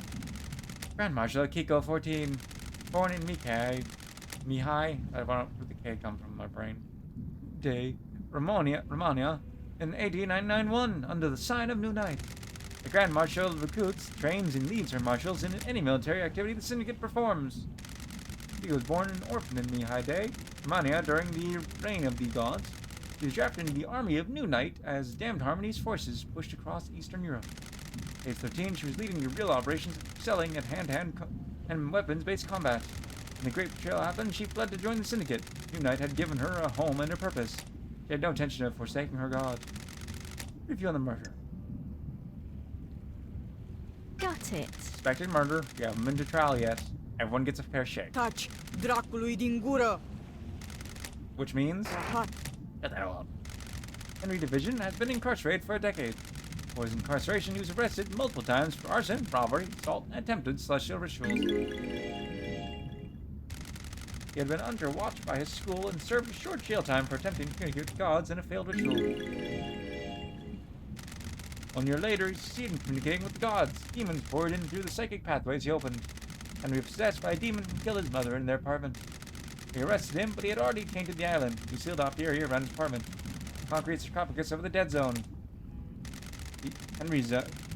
Grand Marshal Akiko 14, born in Mihai. I don't know where the K come from in my brain. Day, Romania, in AD 991, under the sign of New Night. The Grand Marshal recruits, trains, and leads her marshals in any military activity the Syndicate performs. He was born an orphan in Mihai Day, Romania, during the reign of the gods. She was drafted into the army of New Night as Damned Harmony's forces pushed across Eastern Europe. Age 13, she was leading guerrilla operations, excelling at hand-to-hand and weapons-based combat. When the Great Betrayal happened, she fled to join the Syndicate. New Night had given her a home and a purpose. She had no intention of forsaking her god. Review on the murder. Got it. Suspected murder. You haven't been to trial yet. Everyone gets a fair shake. Taci, dracului din gură. Which means... Rahat. Shut that all up. Henry Division has been incarcerated for a decade. For his incarceration, he was arrested multiple times for arson, robbery, assault, and attempted celestial rituals. He had been under watch by his school and served a short jail time for attempting to communicate with gods in a failed ritual. 1 year later, he succeeded in communicating with the gods. Demons poured in through the psychic pathways he opened. Henry was possessed by a demon who killed his mother in their apartment. They arrested him, but he had already tainted the island. He sealed off the area around his apartment. Concrete sarcophagus over the dead zone. Henry's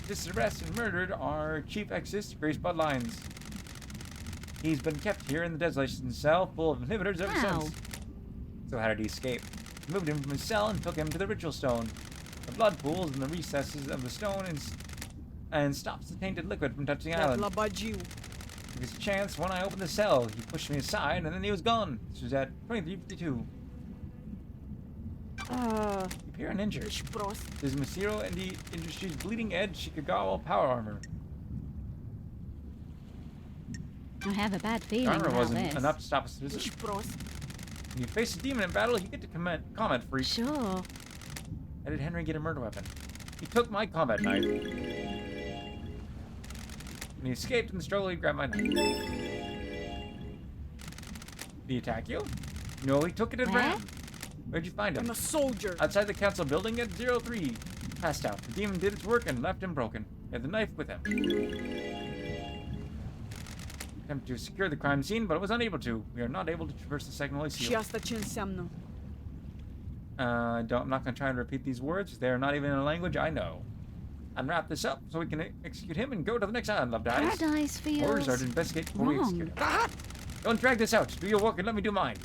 disarrested and murdered our chief exorcist, Grace Bloodlines. He's been kept here in the desolation cell full of inhibitors ever Ow. since. So how did he escape? We moved him from his cell and took him to the ritual stone. The blood pools in the recesses of the stone and stops the tainted liquid from touching the Dat island. la bagiu. Took his chance when I opened the cell. He pushed me aside and then he was gone. This was at 2352. You appear uninjured. Ești prost. This is Masiro and the industry's bleeding edge Shikagawa power armor. I have a bad The feeling armor about wasn't this. enough to stop us. Ești prost. When you face a demon in battle, you get to comment free. Sure. How did Henry get a murder weapon? He took my combat knife. When he escaped in the struggle, he grabbed my knife. Did he attack you? No, he took it and ran. Where'd you find him? I'm a soldier. Outside the council building at 03. Passed out. The demon did its work and left him broken. He had the knife with him. Attempted to secure the crime scene, but it was unable to. We are not able to traverse the second Și seal. asta ce înseamnă? I'm not going to try and repeat these words. They are not even in a language I know. And wrap this up so we can execute him and go to the next island, Love Dies. Paradise feels Orders are to investigate before we wrong. execute him. Don't drag this out. Do your work and let me do mine.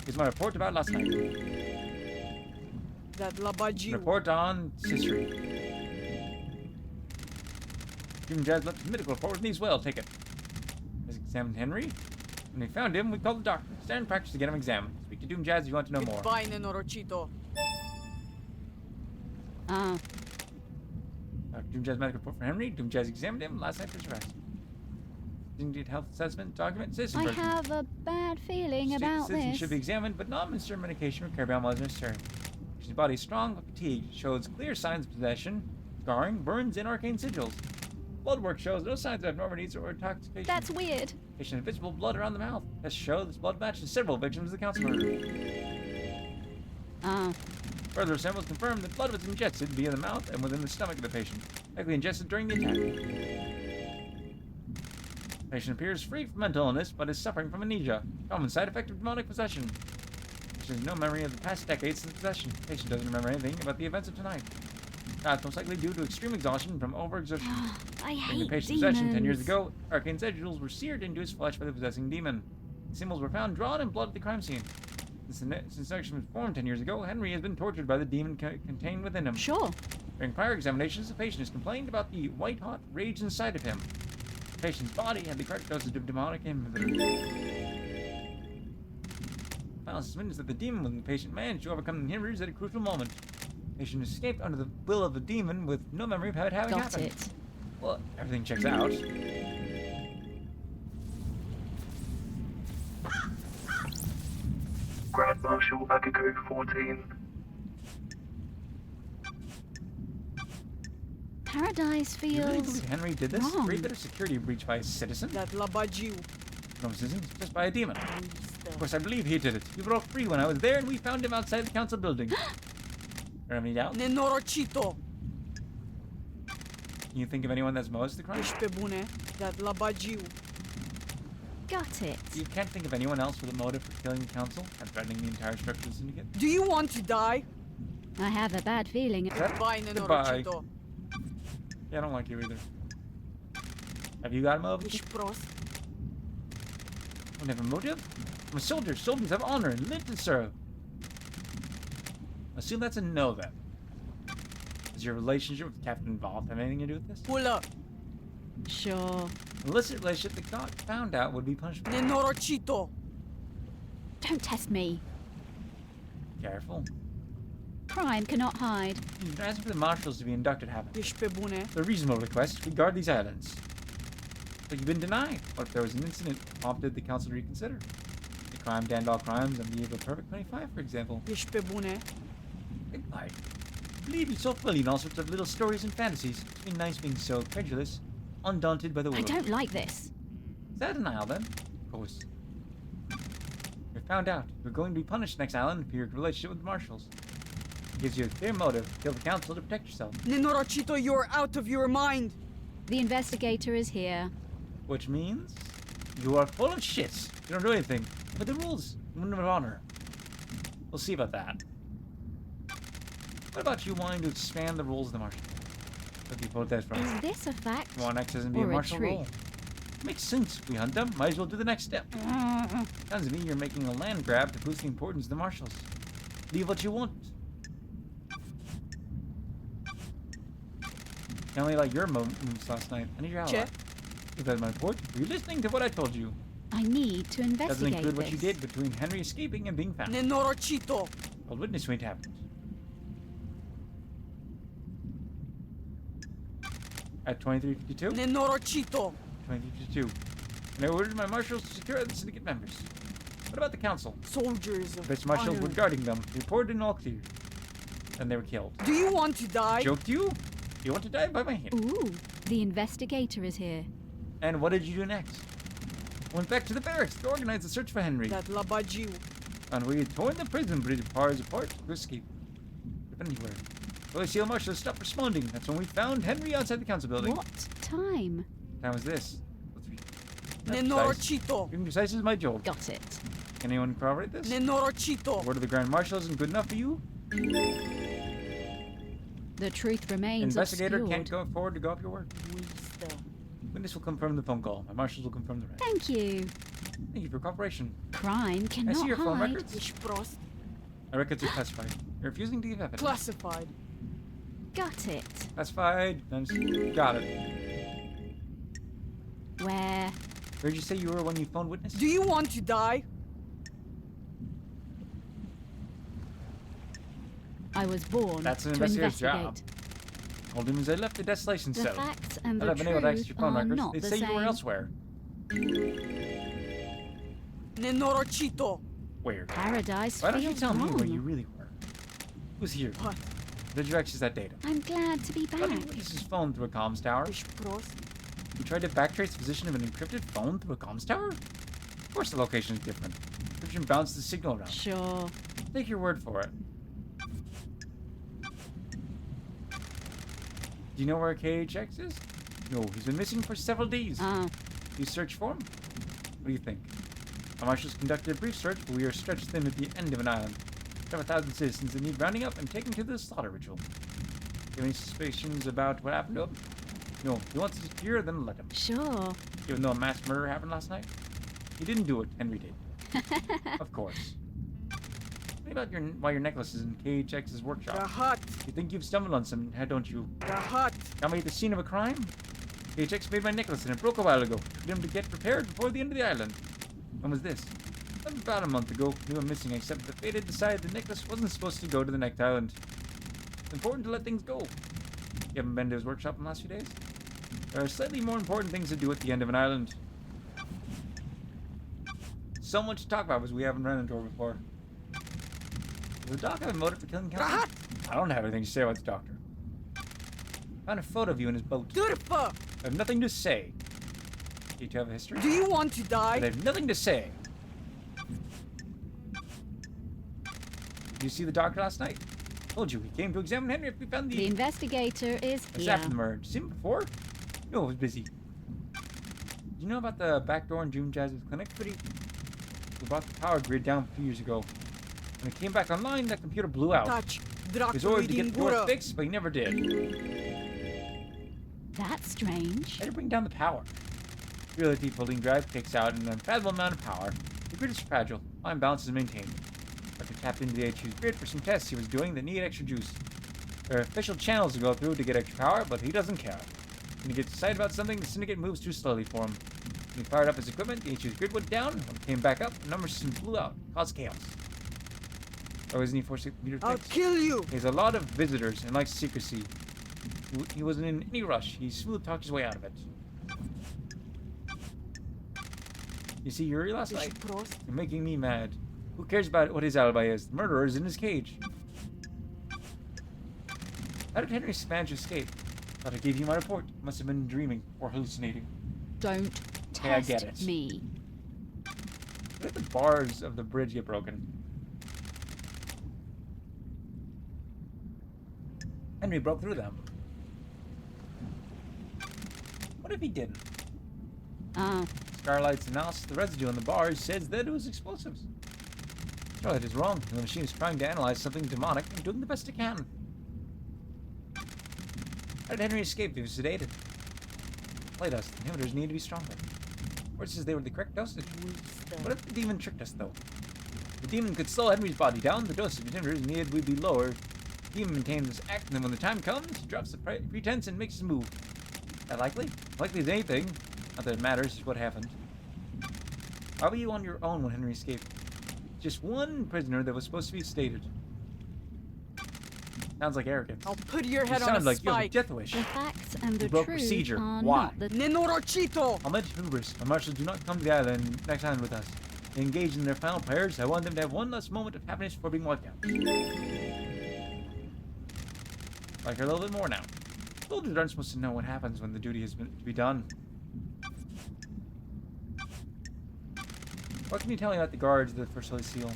Here's my report about last night. Dat la bagiu. Report on Sisri. Jim Jazz left his medical report in these well. Take it. Has examined Henry. When we found him, we called the doctor. Stand in practice to get him examined. Speak to Doom Jazz if you want to know more. Vai, nenorocito. Ah, Doom Jazz medical report for Henry. Doom Jazz examined him last night for his arrest. Indeed, health assessment document. Citizen I version. have a bad feeling about Citizen this. should be examined, but not administer medication or carry beyond what is necessary. His body is strong but fatigued. Shows clear signs of possession, scarring, burns, and arcane sigils. Blood work shows no signs of abnormalities or intoxication. That's weird. Patient visible blood around the mouth. Tests show this blood matches several victims of the council murder. Ah, Further samples confirm that blood was ingested via the mouth and within the stomach of the patient, likely ingested during the attack. Patient appears free from mental illness, but is suffering from amnesia, common side effect of demonic possession. Patient has no memory of the past decades since possession. Patient doesn't remember anything about the events of tonight. That's most likely due to extreme exhaustion from overexertion. I During the hate patient's demons. possession 10 years ago, arcane sigils were seared into his flesh by the possessing demon. The symbols were found drawn in blood at the crime scene. Since the action was formed 10 years ago, Henry has been tortured by the demon contained within him. Sure. During prior examinations, the patient has complained about the white-hot rage inside of him. The patient's body had the correct dosage of demonic inhibitor. Final suspicion is that the demon within the patient managed to overcome the inhibitors at a crucial moment. The patient escaped under the will of the demon with no memory of how it having Got happened. it. Well, everything checks out. Grand Marshal Agago 14. Paradise You really feels believe Henry did this? wrong. Great bit of security breach by a citizen? Dat la bagiu. No citizen, just by a demon. Of course, I believe he did it. He broke free when I was there, and we found him outside the council building. Are any doubts? Nenorocito. Can you think of anyone that's most the crime? Ești pe bune? Dat la bagiu. got it. You can't think of anyone else with a motive for killing the council and threatening the entire structure of the syndicate? Do you want to die? I have a bad feeling. Vai, Goodbye. nenorocito. Yeah, I don't like you either. Have you got a motive? Ești prost. I have a motive? I'm a soldier. Soldiers have honor and live to serve. Assume that's a no then. Does your relationship with the captain involved have anything to do with this? Pulă. Sure. An illicit relationship that got found out would be punishable. Nenorocito. Don't test me. Careful. Crime cannot hide. You're asking for the marshals to be inducted, haven't you? Ești pe bune. It's a reasonable request. We guard these islands. But you've been denied. What if there was an incident that prompted the council to reconsider? The crime to end all crimes on the eve of Perfect 25, for example. Ești pe bune. I believe you so fully in all sorts of little stories and fantasies. It's been nice being so credulous, undaunted by the I world. don't like this. Is that denial then? Of course. You're found out. You're going to be punished next island for your relationship with the marshals. It gives you a clear motive to kill the council to protect yourself. Nenorocito, you're out of your mind. The investigator is here. Which means you are full of shit. You don't do anything. But the rules, women of honor. We'll see about that. What about you wanting to expand the rules of the marshal? What do you protest from? Is this a fact? You want access and be a Or a marshal truth? role? Makes sense. We hunt them. Might as well do the next step. Sounds to me you're making a land grab to boost the importance of the marshals. Leave what you want. Tell me about your moves last night. I need your Ce? ally. Is that my report? Were you listening to what I told you? I need to Doesn't investigate include what you this. did between Henry escaping and being found. Nenorocito. Old witness when it happened. At 2352? Nenorocito. 2352. And I ordered my marshals to secure the syndicate members. What about the council? Soldiers of Best marshals honor. were guarding them. Reported and all clear. Then they were killed. Do you want to die? Joked you? You want to die by my hand. Ooh, the investigator is here. And what did you do next? Went back to the barracks to organize a search for Henry. That Labajiu. And we had torn the prison bridge bars apart to escape. If anywhere. Police Marshal stopped responding. That's when we found Henry outside the council building. What time? Time was this. Nenorochito. Being precise is my job. Got it. Can anyone corroborate this? Nenorochito. Word of the Grand Marshal isn't good enough for you? The truth remains Investigator obscured. can't go forward to go up your word. Witness will confirm the phone call. My marshals will confirm the rest. Thank you. Thank you for cooperation. Crime I cannot see your phone hide. records. Ishprost. My records are classified. You're refusing to give evidence. Classified. Got it. Classified. Got it. Where? Where'd you say you were when you phoned witness? Do you want to die? I was born That's an to investigator's investigate. job. Told him as I left the desolation The cell. facts and I'd the have been able to access truth your phone are records. not They'd the say same. you were elsewhere. Nenorochito. Where? Paradise Why don't you feels tell me wrong. where you really were? Who's here? What? Did you access that data? I'm glad to be back. How did witness's phone through a comms tower? Ishprost. You tried to backtrace the position of an encrypted phone through a comms tower? Of course the location is different. Encryption bounces the signal around. Sure. Take your word for it. Do you know where KHX is? No, he's been missing for several days. Ah, You search for him? What do you think? Our marshals conducted a brief search, but we are stretched thin at the end of an island. Several thousand citizens that need rounding up and taken to the slaughter ritual. Do you have any suspicions about what happened to him? No, if he wants to secure, then let him. sure. Even though a mass murder happened last night? He didn't do it, Henry did. Of course. What about why your necklace is in KHX's workshop? Rahat. You think you've stumbled on some, don't you? Rahat. Got me at the scene of a crime? KHX made my necklace and it broke a while ago. Told him to get prepared before the end of the island. When was this? About a month ago. Knew him missing, except the fate had decided the necklace wasn't supposed to go to the next island. It's important to let things go. You haven't been to his workshop in the last few days? There are slightly more important things to do at the end of an island. So much to talk about as we haven't run into her before. Does the doc have a motive for killing Kelsey? Rahat. I don't have anything to say about the doctor. Found a photo of you in his boat. Durfa. I have nothing to say. Do you have a history? Do you want to I die? have nothing to say. Did you see the doctor last night? Told you, he came to examine Henry if we found The the... investigator is It's here. after the murder. Did you see him before? No, it was busy. Do you know about the back door in June Jazz's clinic? We brought the power grid down a few years ago. When it came back online, that computer blew out. Touch. He was ordered to get the door Drakridingura. fixed, but he never did. That's strange. Had to bring down the power. Reality folding drive kicks out an unfathomable amount of power. The grid is fragile. Line balance is maintained. Dr. tapped into the HQ's grid for some tests he was doing that need extra juice. There are official channels to go through to get extra power, but he doesn't care. When he gets excited about something, the syndicate moves too slowly for him. When he fired up his equipment, the HQ's grid went down. When it came back up, the number system blew out, caused chaos. Oh, isn't he forced to computer I'll fix? kill you. He has a lot of visitors and likes secrecy. He wasn't in any rush. He smooth talked his way out of it. You see Yuri last night? Ishprost. You're making me mad. Who cares about what his alibi is? The murderer is in his cage. How did Henry manage to escape? Thought I gave you my report. Must have been dreaming or hallucinating. Don't Okay, I test get it. me. Where did the bars of the bridge get broken? Henry broke through them. What if he didn't? Ah, Starlight's analysis of the residue on the bars says that it was explosives. Starlight is wrong. The machine is trying to analyze something demonic and doing the best it can. How did Henry escape? He was sedated. Play dust. Inhibitors need to be stronger. Or it says they were the correct dosage. What if the demon tricked us, though? The demon could slow Henry's body down. The dosage of inhibitors needed would be lower. The demon maintains this act, and then when the time comes, he drops the pretense and makes his move. That likely? Likely as anything. Not that it matters, it's what happened. Why were you on your own when Henry escaped? Just one prisoner that was supposed to be sedated. Sounds like arrogance. I'll put your You head on a sound like you have a spike. death wish. the facts and the You broke truth procedure. are Why? not the... Nenorochito. I'll mention hubris. My marshals do not come to the island next island with us. They engage in their final prayers. I want them to have one last moment of happiness before being wiped out. like her a little bit more now. Soldiers aren't supposed to know what happens when the duty has been to be done. What can you tell me about the guards of the First Holy Seal?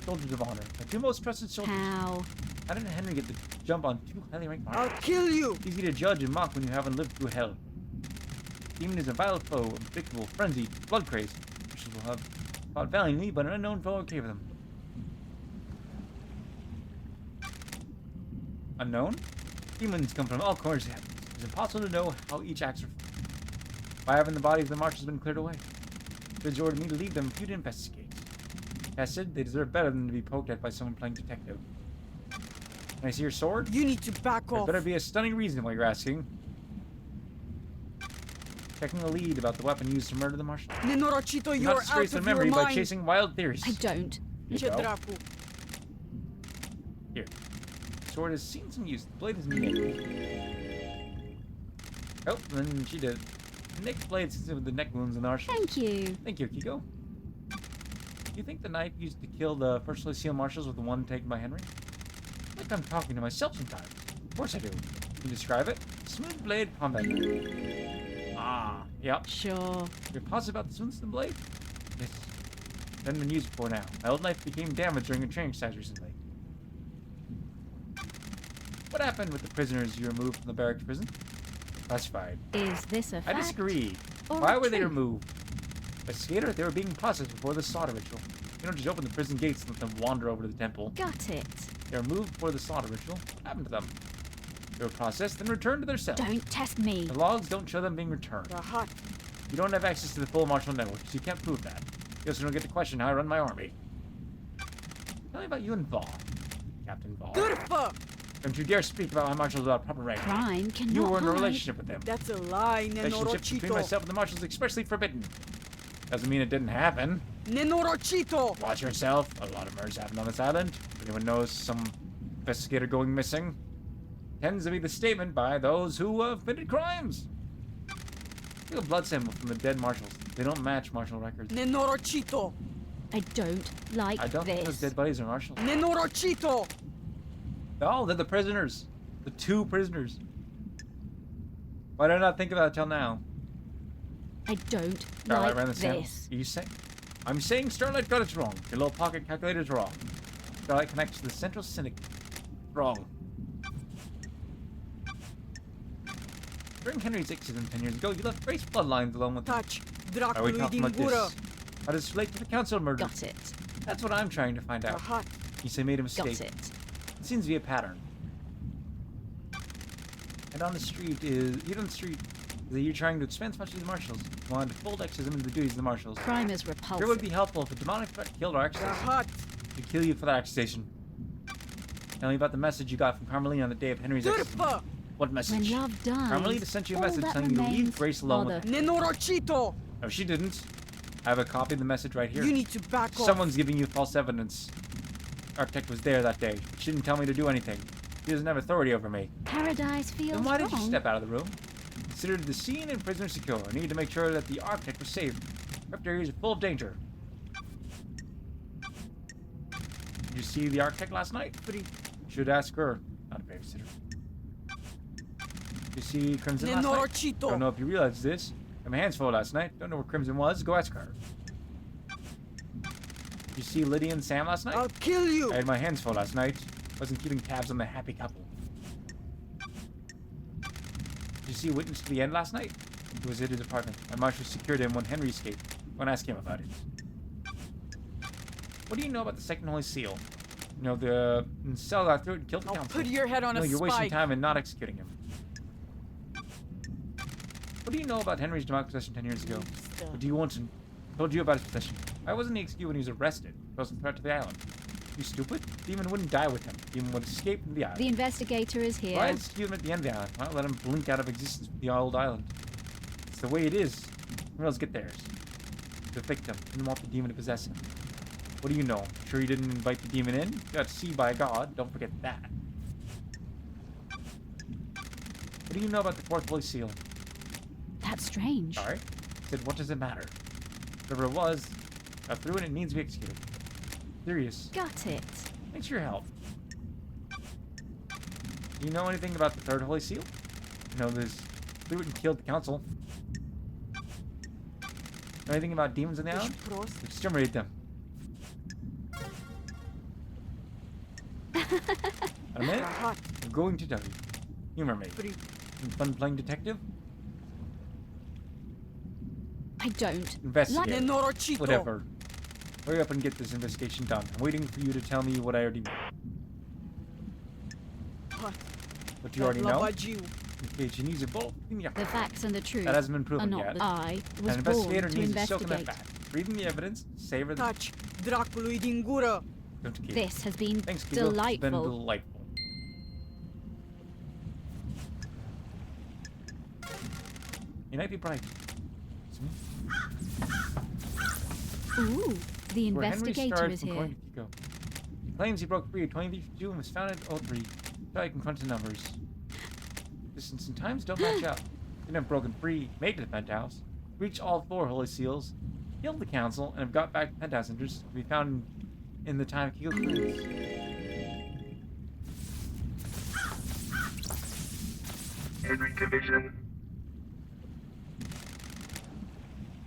Soldiers of honor. The two most trusted soldiers. How? How did Henry get the jump on two highly ranked I'll marshals? kill you! Easy to judge and mock when you haven't lived through hell. Demon is a vile foe, unpredictable, frenzied, blood crazed. Officials will have fought valiantly, but an unknown foe will cave them. Unknown? Demons come from all corners of heaven. It's impossible to know how each acts. By having the bodies of the marshals been cleared away, Judge ordered me to leave them for you to investigate. Tested, they deserve better than to be poked at by someone playing detective. Can I see your sword? You need to back There off. better be a stunning reason why you're asking. Checking the lead about the weapon used to murder the marshal. Nenorocito, Do you're not out disgrace their of your memory by mind. chasing wild theories. I don't. Here Ce you go. dracu. Here. The sword has seen some use. The blade is nicked. Oh, then she did. The nicked blade sits with the neck wounds and the arch. Thank you. Thank you, Kiko. Do you think the knife used to kill the First Holy Seal marshals was the one taken by Henry? Like I'm talking to myself sometimes. Of course I do. Can you describe it? Smooth blade combat knife. Ah, yep. Sure. You're positive about the smoothness of the blade? Yes. Hasn't been used before now. My old knife became damaged during a training exercise recently. What happened with the prisoners you removed from the barracks prison? Classified. Is this a I fact? disagree. or Why a were they truth? removed? Investigator, they were being processed before the slaughter ritual. You don't just open the prison gates and let them wander over to the temple. Got it. They were moved before the slaughter ritual. What happened to them? They were processed, then returned to their cells. Don't test me. The logs don't show them being returned. Rahat. You don't have access to the full martial network, so you can't prove that. You also don't get to question how I run my army. Tell me about you and Vaugh, Captain Vaugh. Durfa! Don't you dare speak about my marshals without proper rank. Crime cannot You were in a hide. relationship with them. That's a lie, Relationship between myself and the marshals is expressly forbidden. Doesn't mean it didn't happen. Nenorocito! Watch yourself. A lot of murders happen on this island. If anyone knows some investigator going missing, tends to be the statement by those who have committed crimes. Look at a blood sample from the dead marshals. They don't match marshal records. Nenorocito! I don't like I don't think this. those dead bodies are marshals. Nenorocito! Oh, they're the prisoners. The two prisoners. Why did I not think about it till now? I don't Starlight ran the like sample. this. Are you saying? I'm saying Starlight got it wrong. Your little pocket calculator's wrong. Starlight connects to the central cynic. Wrong. During Henry's exorcism 10 years ago, you left Grace bloodlines alone with. Touch. Are we Dracului talking din about gură. this? How does this relate to the council murder? Got it. That's what I'm trying to find out. Rahat. You say made a Got mistake. it. It seems to be a pattern. And on the street is that you're trying to expend as much as the marshals. You wanted to fold exorcism into the duties of the marshals. Crime is Sure would repulsive. be helpful if a demonic threat killed our exorcist. Rahat. To kill you for that accusation. Tell me about the message you got from Carmelina on the day of Henry's exorcism. Durfa! What message? When love dies, Carmelita sent you a all message that telling you to leave remains Grace alone are with the- Nenorocito! No, she didn't. I have a copy of the message right here. You need to back off. Someone's giving you false evidence. Architect was there that day. She didn't tell me to do anything. He doesn't have authority over me. Paradise feels Then why wrong. did you step out of the room? Considered the scene and prisoner secure. I need to make sure that the architect was safe. Crypt areas are full of danger. Did you see the architect last night? Should ask her, not a babysitter. Did you see Crimson last night? Nenorocito! Don't know if you realized this. Had my hands full last night. Don't know where Crimson was. Go ask her. Did you see Lydia and Sam last night? I'll kill you! I had my hands full last night. Wasn't keeping tabs on the happy couple. Did you see Witness to the End last night? He was at his apartment. My marshal secured him when Henry escaped. Go and ask him about it. What do you know about the Second Holy Seal? You know, the cell got through it and killed the I'll council. put your head on No, a you're wasting spike. time in not executing him. What do you know about Henry's demonic possession 10 years ago? What do you want to... Told you about his possession. Why wasn't he executed when he was arrested? He wasn't a threat to the island. You stupid? Demon wouldn't die with him. Demon would escape from the island. The investigator is here. Why execute him at the end of the island? Why not let him blink out of existence with the old island? It's the way it is. Criminals get theirs. The victim didn't want the demon to possess him. What do you know? Sure you didn't invite the demon in? You got to see by God. Don't forget that. What do you know about the fourth Holy Seal? That's strange. Alright. Said, what does it matter? Whatever it was, got through it, it needs to be executed. Serious. Got it. Thanks for your help. Do you know anything about the third Holy Seal? You know, this threw it and killed the council. Know anything about demons in the Ești island? prost? Exterminate them. In a minute, Rahat. I'm going to tell you. Humor me. Free. Fun playing detective? I don't. Investigate. Nenorocito. Whatever. Hurry up and get this investigation done. I'm waiting for you to tell me what I already know. What you already know? Labagiu. Okay, Genies are both. The facts and the truth That hasn't been are proven not yet. that I was An born investigator to needs to soak in that investigate. fact. Reading the evidence, savor the... Taci, dracului din gură. Don't keep. This has been Thanks, Kiko. It's been delightful. delightful. You might be bright. Ooh, the Where Henry investigator started is from here. Coin Kiko. He claims he broke free at 2032 and was found at 03. So I can crunch the numbers. Distance and times don't match up. Didn't have broken free, made it to the penthouse, reached all 4 Holy Seals, killed the council, and have got back to penthouse enters to be found in the time Kiko claims. Henry Division.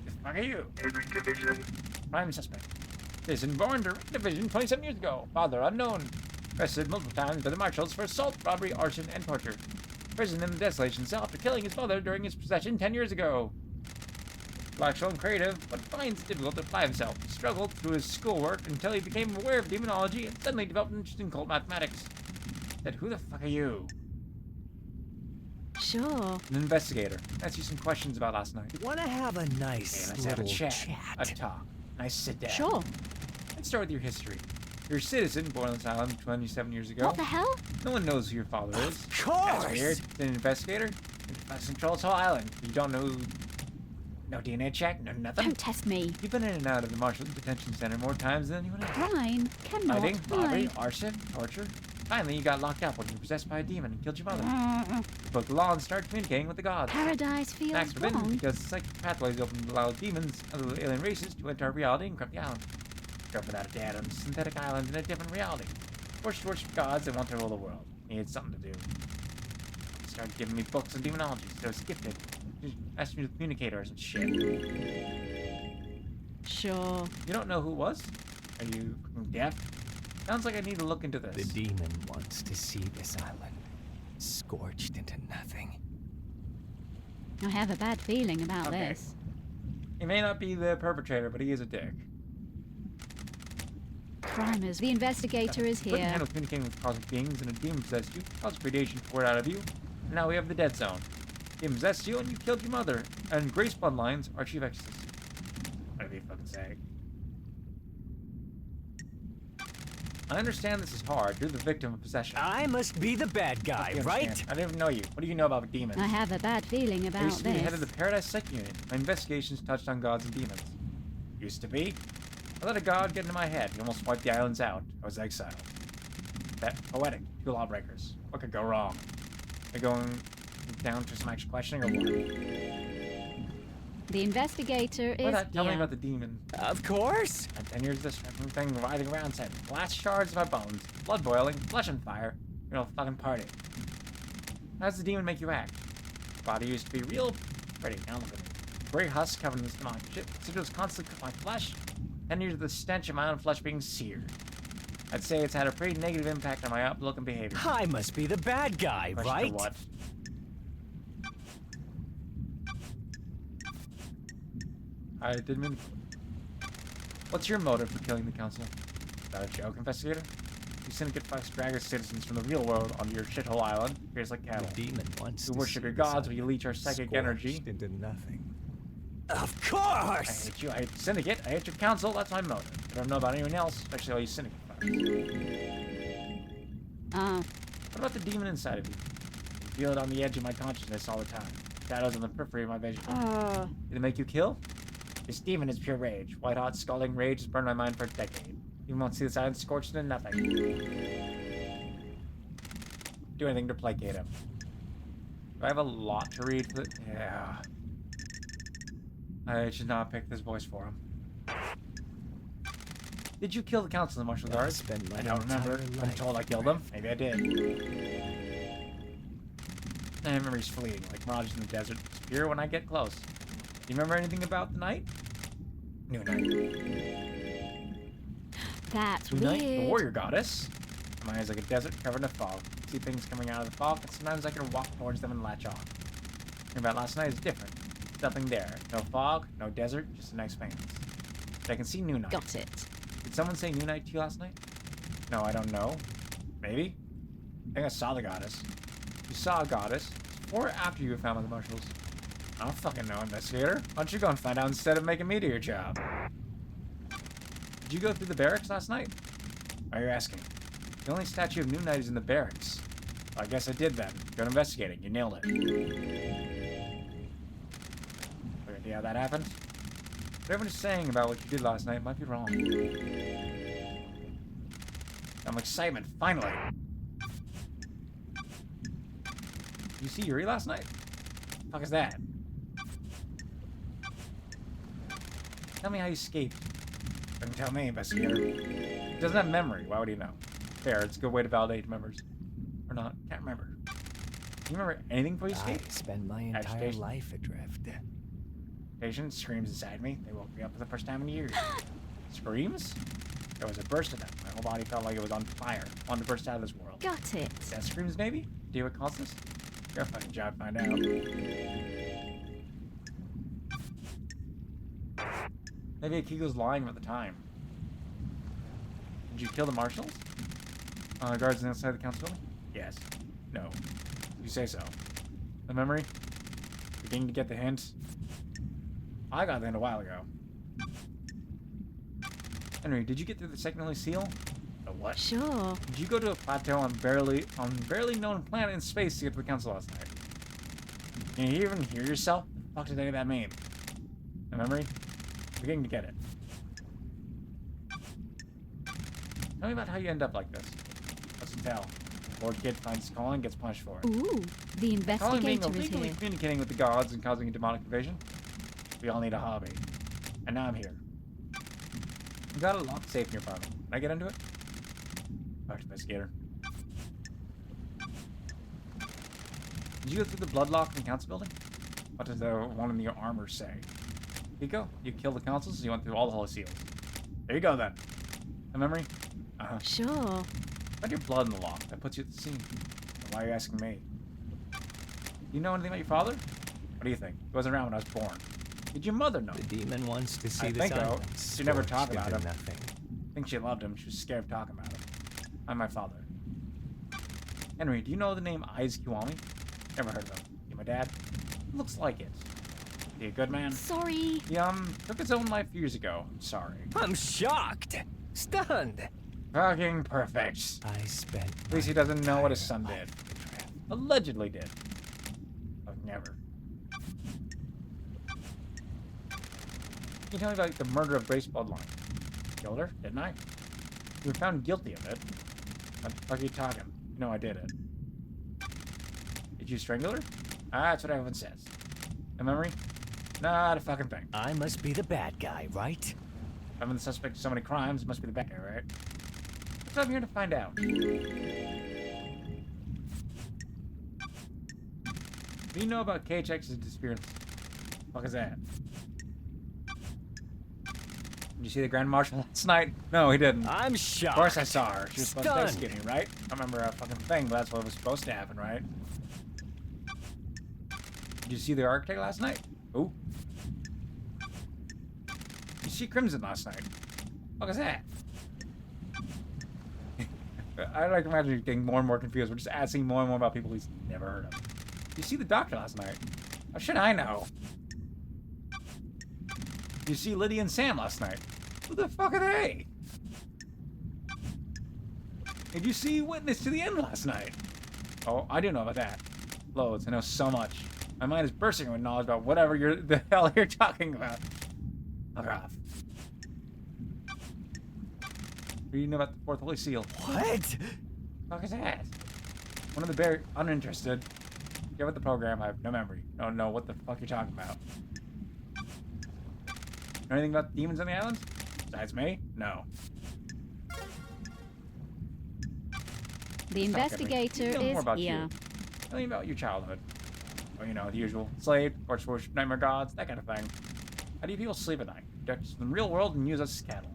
The fuck are you? Henry Division. Prime suspect. Citizen born to division 27 years ago. Father unknown. Arrested multiple times by the marshals for assault, robbery, arson, and torture. Imprisoned in the desolation cell after killing his mother during his possession 10 years ago. Intellectual and creative, but finds it difficult to apply himself. He struggled through his schoolwork until he became aware of demonology and suddenly developed an interest in cold mathematics. Said, who the fuck are you? Sure. An investigator. Ask you some questions about last night. Wanna have a nice Let's have a little chat. A talk. Nice sit down. Sure. Let's start with your history. You're a citizen born on this island 27 years ago. What the hell? No one knows who your father is. Of That's course! weird. An investigator? Flex controls whole island. You don't know... No DNA check? No nothing? Don't test me. You've been in and out of the Marshall Detention Center more times than anyone else. Crime cannot Fighting, robbery, hide. arson, torture. Finally, you got locked up when you were possessed by a demon and killed your mother. Mm, You broke the law and started communicating with the gods. Paradise feels Facts forbidden wrong. because psychic pathways open to allow demons and other alien races to enter our reality and corrupt the island. Grew up without a dad on a synthetic island in a different reality. Forced to worship gods and want to rule the world. Needed something to do. Started giving me books on demonology, so I was gifted. Just asked me to communicate or some shit. Sure. You don't know who it was? Are you fucking deaf? Sounds like I need to look into this. The demon wants to see this island scorched into nothing. I have a bad feeling about Okay. this. He may not be the perpetrator, but he is a dick. Crime is. The investigator is Couldn't here. handle communicating with cosmic beings and a demon possessed you. Caused predation poured out of you. And now we have the dead zone. Demon possessed you and you killed your mother. And Grace Bloodlines are chief exorcist. What do you fucking say? I understand this is hard. You're the victim of possession. I must be the bad guy, You right? understand. I don't even know you. What do you know about demons? I have a bad feeling I about used to be the head of this. the Paradise Psych Unit. My investigations touched on gods and demons. Used to be. I let a god get into my head. He almost wiped the islands out. I was exiled. That poetic. 2 lawbreakers. What could go wrong? Are we going down to some actual questioning or what? The investigator is Tell me here. about the demon. Of course! And 10 years of this fucking thing writhing around said, last shards of my bones, blood boiling, flesh on fire, you know, fucking party. How does the demon make you act? Body used to be real pretty, now look at me. Gray husk covered in this demonic shit, so it was constantly cooked my flesh. 10 years of the stench of my own flesh being seared. I'd say it's had a pretty negative impact on my outlook and behavior. I must be the bad guy, Question right? What? I didn't mean to... What's your motive for killing the council? Is that a joke, investigator? You syndicate fucks drag us citizens from the real world onto your shithole island, raised like cattle. The demon wants You to worship see your this gods, where you island leech our psychic energy. scorched into nothing. Of I course! hate you, I hate the syndicate, I hate your council, that's my motive. I don't know about anyone else, especially all you syndicate fucks. Ah, What about the demon inside of you? I feel it on the edge of my consciousness all the time. Shadows on the periphery of my vision. Did it make you kill? This demon is pure rage. White hot, scalding rage has burned my mind for a decade. You won't see this island scorched into nothing. Do anything to placate him. Do I have a lot to read for Yeah. I should not pick this voice for him. Did you kill the council of the Martial Guards? spent my I don't remember. entire I'm life told I killed them. Maybe I did. And memories fleeting, like mirages in the desert disappear when I get close. Do you remember anything about the night? New night. That's New night, the weird. warrior goddess. My eyes like a desert covered in fog. I see things coming out of the fog, and sometimes I can walk towards them and latch on. Thinking about last night is different. Nothing there. No fog, no desert, just a nice expanse. But I can see new night. Got it. Did someone say new night to you last night? No, I don't know. Maybe? I think I saw the goddess. You saw a goddess before or after you found the marshals? I don't fucking know, investigator. Why don't you go and find out instead of making me do your job? Did you go through the barracks last night? Why are you asking? The only statue of New Night is in the barracks. Well, I guess I did then. Go investigating. You nailed it. Okay, see how that happened? What everyone is saying about what you did last night might be wrong. Some excitement, finally. Did you see Yuri last night? What the fuck is that? Tell me how you escaped. Don't tell me, investigator. He doesn't have memory. Why would he know? Fair, it's a good way to validate memories. Or not. Can't remember. Do you remember anything before you I escaped? spent my entire Agitation. life adrift. Patient screams inside me. They woke me up for the first time in years. Screams? There was a burst of them. My whole body felt like it was on fire. Wanted to burst out of this world. Got it. Death screams, maybe? Do you know what caused this? Your fucking job to find out. Maybe Akiko's lying about the time. Did you kill the marshals? Guards outside the council building? Yes. No. You say so. The memory? Beginning to get the hint? I got the hint a while ago. Henry, did you get through the secondary seal? The what? Sure. Did you go to a plateau on barely known planet in space to get to the council last night? Can you even hear yourself? What the fuck did any of that mean? A memory? Beginning to get it. Tell me about how you end up like this. Let's tell. Lord Kid finds calling, gets punished for it. Ooh, the Calling being investigator is illegally here. communicating with the gods and causing a demonic invasion. We all need a hobby. And now I'm here. You got a locked safe in your apartment. Can I get into it? Talk to investigator. Did you go through the blood lock in the council building? What does the one in your armor say? Pico, you killed the council, so you went through all the holy seals. There you go then. A memory? Uh-huh. Sure. Find your blood in the lock. That puts you at the scene. Why are you asking me? You know anything about your father? What do you think? He wasn't around when I was born. Did your mother know? The demon wants to see I this think so. island She never talked scorched about into him. nothing. I think she loved him. She was scared of talking about him. I'm my father. Henry, do you know the name Aiz Kiwami? Never heard of him. You my dad? Looks like it. Is he a good man? Sorry. He, took his own life years ago. I'm sorry. I'm shocked. Stunned. Fucking perfect. I spent At least he doesn't know what his son did. Allegedly did. I've never. Can you tell me about the murder of Grace Bloodline? Killed her, didn't I? You were found guilty of it. What the fuck are you talking? You know I did it. Did you strangle her? That's what everyone says. A memory? Not a fucking thing. I must be the bad guy, right? If I'm the suspect of so many crimes, it must be the bad guy, right? That's what I'm here to find out. Do you know about KHX's disappearance? What is that? Did you see the Grand Marshal last night? No, he didn't. I'm Of shocked. course I saw her. She was supposed to Stunned. Thanksgiving, right? I remember a fucking thing, but that's what was supposed to happen, right? Did you see the architect last night? Ooh. Did you see Crimson last night? What was that? I like to imagine you getting more and more confused. We're just asking more and more about people he's never heard of. Did you see the doctor last night? How should I know? Did you see Lydia and Sam last night? Who the fuck are they? Did you see Witness to the End last night? Oh, I do know about that. Loads. I know so much. My mind is bursting with knowledge about whatever the hell you're talking about. Fuck off. What do you know about the Fourth Holy Seal? What? Fuck is that? One of the very uninterested. Get with the program. I have no memory. Don't know what the fuck you're talking about. Know anything about demons on the island? Besides me? No. The investigator Tell me more is about here. you. Tell me about your childhood. Well, you know, the usual. Slave, torch worship, nightmare gods, that kind of thing. How do you people sleep at night? Protect us from the real world and use us as cattle.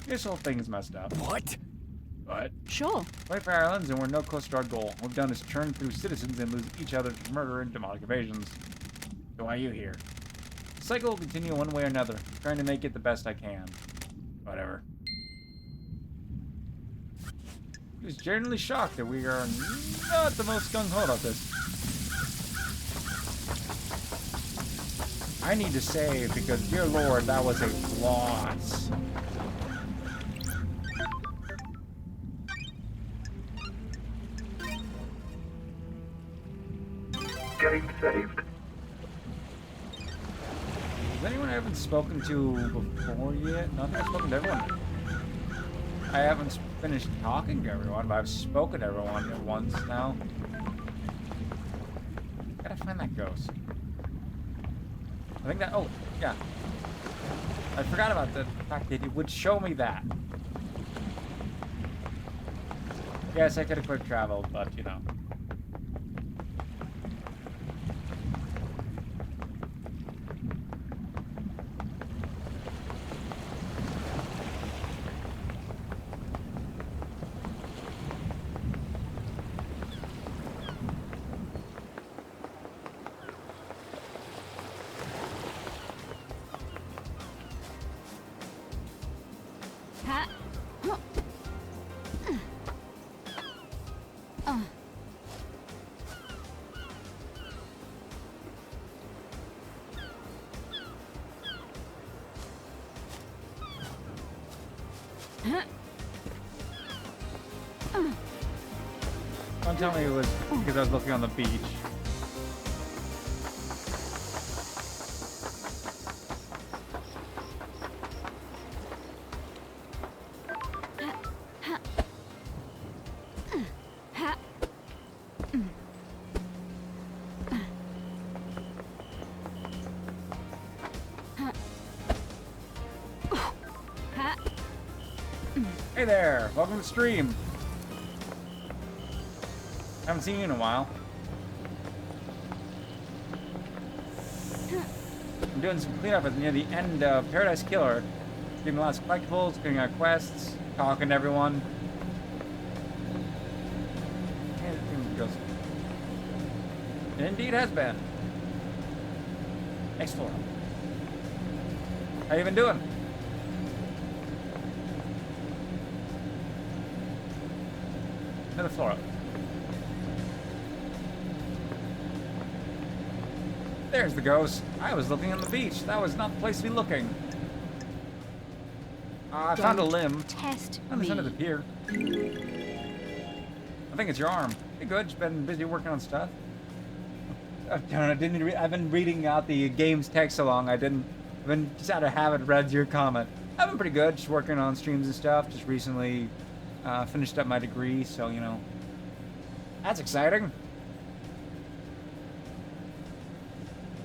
This whole thing is messed up. What? But Sure. 24 islands and we're no closer to our goal. What we've done is churn through citizens and lose each other to murder and demonic invasions. So why are you here? The cycle will continue one way or another. Trying to make it the best I can. Whatever. He was generally shocked that we are not the most gung-ho about this. I need to save because, dear lord, that was a loss. Getting saved. Is anyone I haven't spoken to before yet? No, I think I've spoken to everyone. I haven't finished talking to everyone, but I've spoken to everyone at once now. Gotta find that ghost. I think that. Oh, yeah. I forgot about the fact that it would show me that. Yes, I could have quick traveled, but you know. Ha. Huh. Don't tell me it was because I was looking on the beach. Ha. Ha. Hey there, welcome to the stream. Haven't seen you in a while. I'm doing some cleanup at near the end of Paradise Killer. Getting lots of collectibles, getting our quests, talking to everyone. And it goes. It indeed has been. Excellent. How you been doing? Another Flora. There's the ghost. I was looking on the beach. That was not the place to be looking. I found a limb. Test On the me. end of the pier. I think it's your arm. Hey, good. Just been busy working on stuff. I've been reading out the game's text so long. I've been just out of habit read your comment. I've been pretty good. Just working on streams and stuff. Just recently finished up my degree, so you know. That's exciting.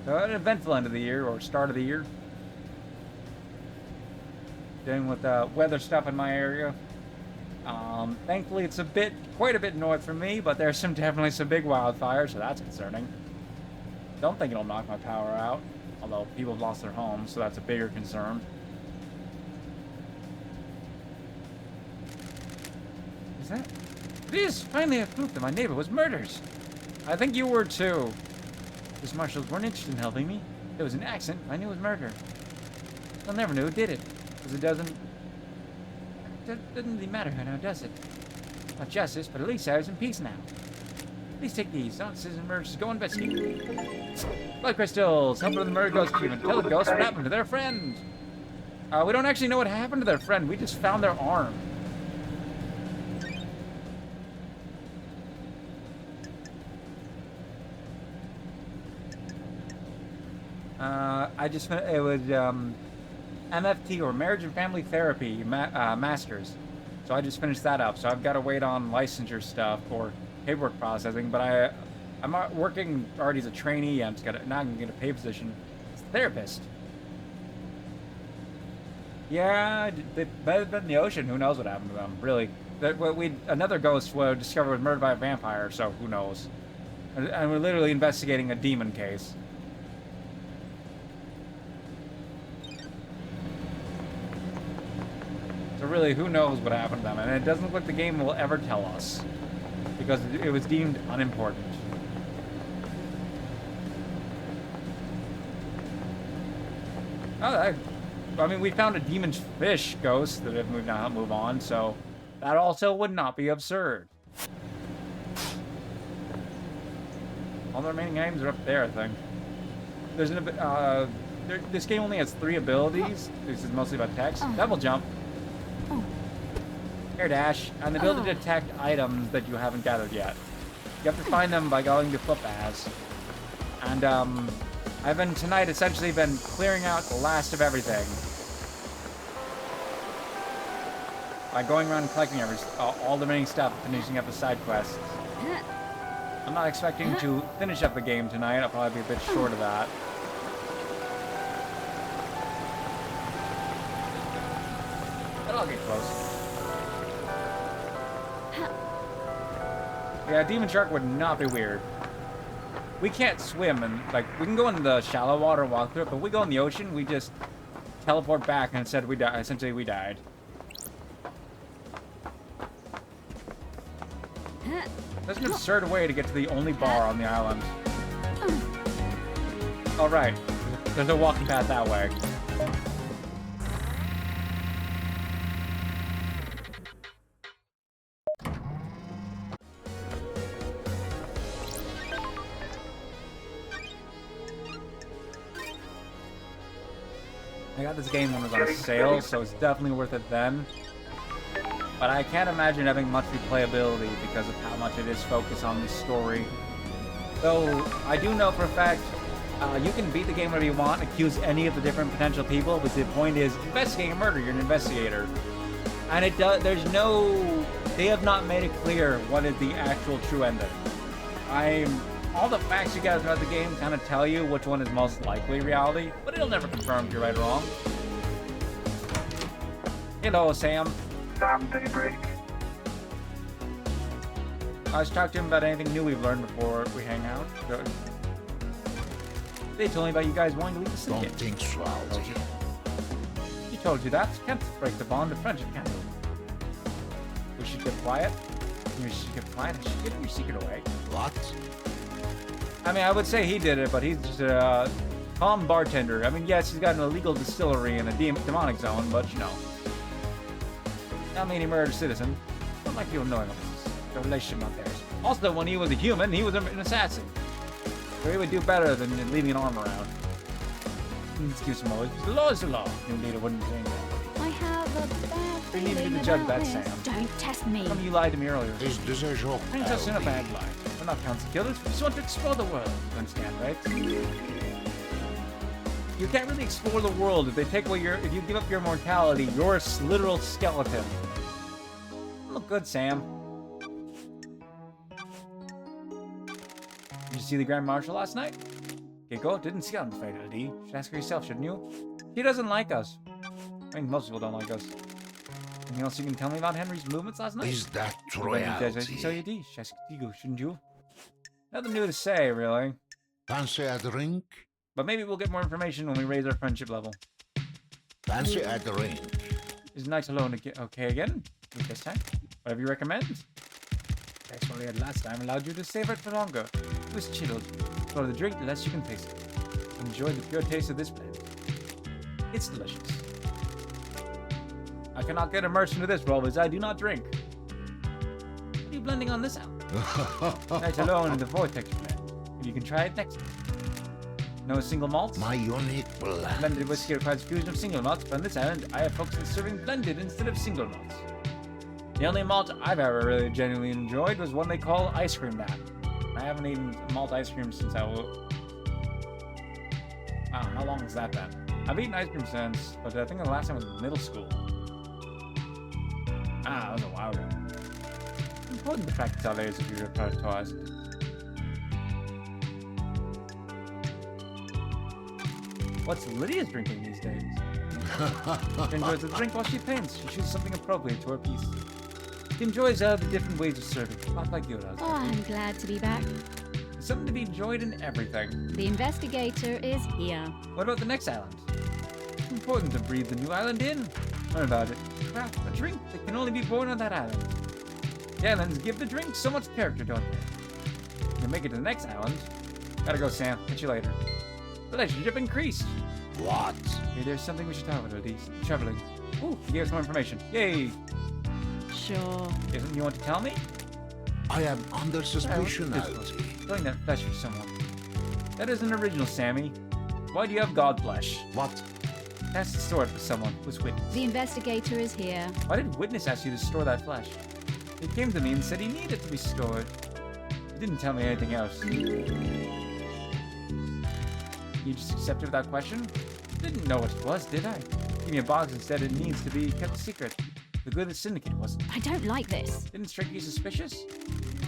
So an eventful end of the year or start of the year. Dealing with weather stuff in my area. Thankfully, it's quite a bit north from me, but there's definitely some big wildfires, so that's concerning. Don't think it'll knock my power out, although people have lost their homes, so that's a bigger concern. Is that? It is! Finally, I have proof that my neighbor was murdered. I think you were too. These marshals weren't interested in helping me. It was an accident. I knew it was murder. They'll never know who did it, because it doesn't really matter now, does it? Not justice, but at least I was in peace now. Please take these. Don't citizen murderers go investigate. Blood crystals. Help with the murder ghost treatment. Tell the ghost what happened to their friend. We don't actually know what happened to their friend. We just found their arm. It was MFT or Marriage and Family Therapy Masters. So I just finished that up. So I've got to wait on licensure stuff or paperwork processing. But I'm working already as a trainee. Now I'm gonna get a pay position as a therapist. Yeah, they've been in the ocean. Who knows what happened to them? Really, that what we another ghost was discovered was murdered by a vampire. So who knows? And we're literally investigating a demon case. So really, who knows what happened to them? And it doesn't look like the game will ever tell us, because it was deemed unimportant. Oh, I mean, we found a demon fish ghost that have moved on, move on, so that also would not be absurd. All the remaining items are up there, I think. There's this game only has 3 abilities. This is mostly about text. Double jump, air dash, and the ability to detect items that you haven't gathered yet. You have to find them by going to flip as. And I've been tonight essentially been clearing out the last of everything by going around and collecting all the remaining stuff, finishing up the side quests. I'm not expecting to finish up the game tonight. I'll probably be a bit short of that. But I'll get close. Yeah, Demon Shark would not be weird. We can't swim, and like we can go in the shallow water and walk through it, but we go in the ocean, we just teleport back, and instead we die. Essentially, we died. That's an absurd way to get to the only bar on the island. All right, there's a walking path that way. I got this game when it was on sale, so it's definitely worth it then. But I can't imagine having much replayability because of how much it is focused on the story. Though, I do know for a fact, you can beat the game whenever you want, accuse any of the different potential people, but the point is, investigating a murder, you're an investigator. And they have not made it clear what is the actual true ending. All the facts you gather throughout the game kind of tell you which one is most likely reality, but it'll never confirm if you're right or wrong. Hello, Sam. Sam Daybreak. I was talking to him about anything new we've learned before we hang out. They told me about you guys wanting to leave the city. Don't think so, Aldi. He told you that. Can't break the bond of friendship, can you? We should get quiet. You should get quiet and should give your secret away. What? I mean, I would say he did it, but he's just a calm bartender. I mean, yes, he's got an illegal distillery in a demonic zone, but you know. I mean, he murdered a citizen. I don't like people knowing the relationship not theirs. Also, when he was a human, he was an assassin. So he would do better than leaving an arm around. Excuse me, the law is the law. You need a wooden thing. I have a bad You need feeling to judge about that, this. Sam. Don't test me. You lied to me earlier. Is this a joke, I'm just in a Aldi? bad lie. We're not constant killers. We just want to explore the world. You understand, right? You can't really explore the world if they take away if you give up your mortality, you're a literal skeleton. Look good, Sam. Did you see the Grand Marshal last night? Keiko didn't see on the fatality. You should ask her yourself, shouldn't you? He doesn't like us. I mean, most people don't like us. Anything else you can tell me about Henry's movements last night? Is that So royalty? you did. Ask Keiko, shouldn't you? Nothing new to say, really. Fancy a drink? But maybe we'll get more information when we raise our friendship level. Fancy a drink? Is night alone okay again? This time? Whatever you recommend? That's what we had last time. Allowed you to savor it for longer. It was chilled. The slower the drink, the less you can taste it. Enjoy the pure taste of this blend. It's delicious. I cannot get immersed into this role as I do not drink. What are you blending on this out? Night alone in the vortex blend. You can try it next time. No single malts? My unique blend. Blended whiskey requires fusion of single malts, but on this island, I have focused on serving blended instead of single malts. The only malt I've ever really genuinely enjoyed was one they call ice cream nap. I haven't eaten malt ice cream since wow, how long has that been? I've eaten ice cream since, but I think the last time was middle school. That was a while ago. Important to practice our layers of your repertoire. What's Lydia's drinking these days? She enjoys the drink while she paints. She chooses something appropriate to her piece. He enjoys the different ways of serving, not like you does. Oh, I'm glad to be back. There's something to be enjoyed in everything. The investigator is here. What about the next island? It's important to breathe the new island in. Learn about it. Craft a drink that can only be born on that island. The islands give the drink so much character, don't they? To make it to the next island. Gotta go, Sam. Catch you later. Relationship increased. What? Hey, there's something we should talk about, Elise. Traveling. Ooh, he gave us more information. Yay! Sure. Is something you want to tell me? I am under suspicion, This Alti. Filling that flesh for someone. That isn't original, Sammy. Why do you have god flesh? What? That's to store it for someone who's witness. The investigator is here. Why did Witness ask you to store that flesh? He came to me and said he needed to be stored. He didn't tell me anything else. You just accepted without question? Didn't know what it was, did I? Give me a box and said it needs to be kept secret. The good syndicate wasn't. I don't like this. Didn't strike you suspicious?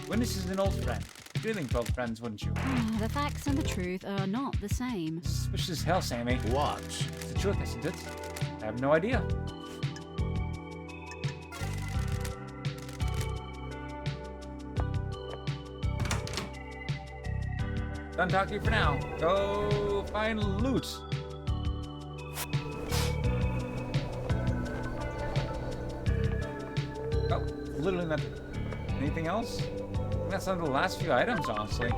Witness is an old friend. You'd think old friends, wouldn't you? The facts and the truth are not the same. Suspicious as hell, Sammy. What? It's the truth, isn't it? I have no idea. Done talking to you for now. Go find loot. Oh, literally nothing. Anything else? I think that's some of the last few items, honestly.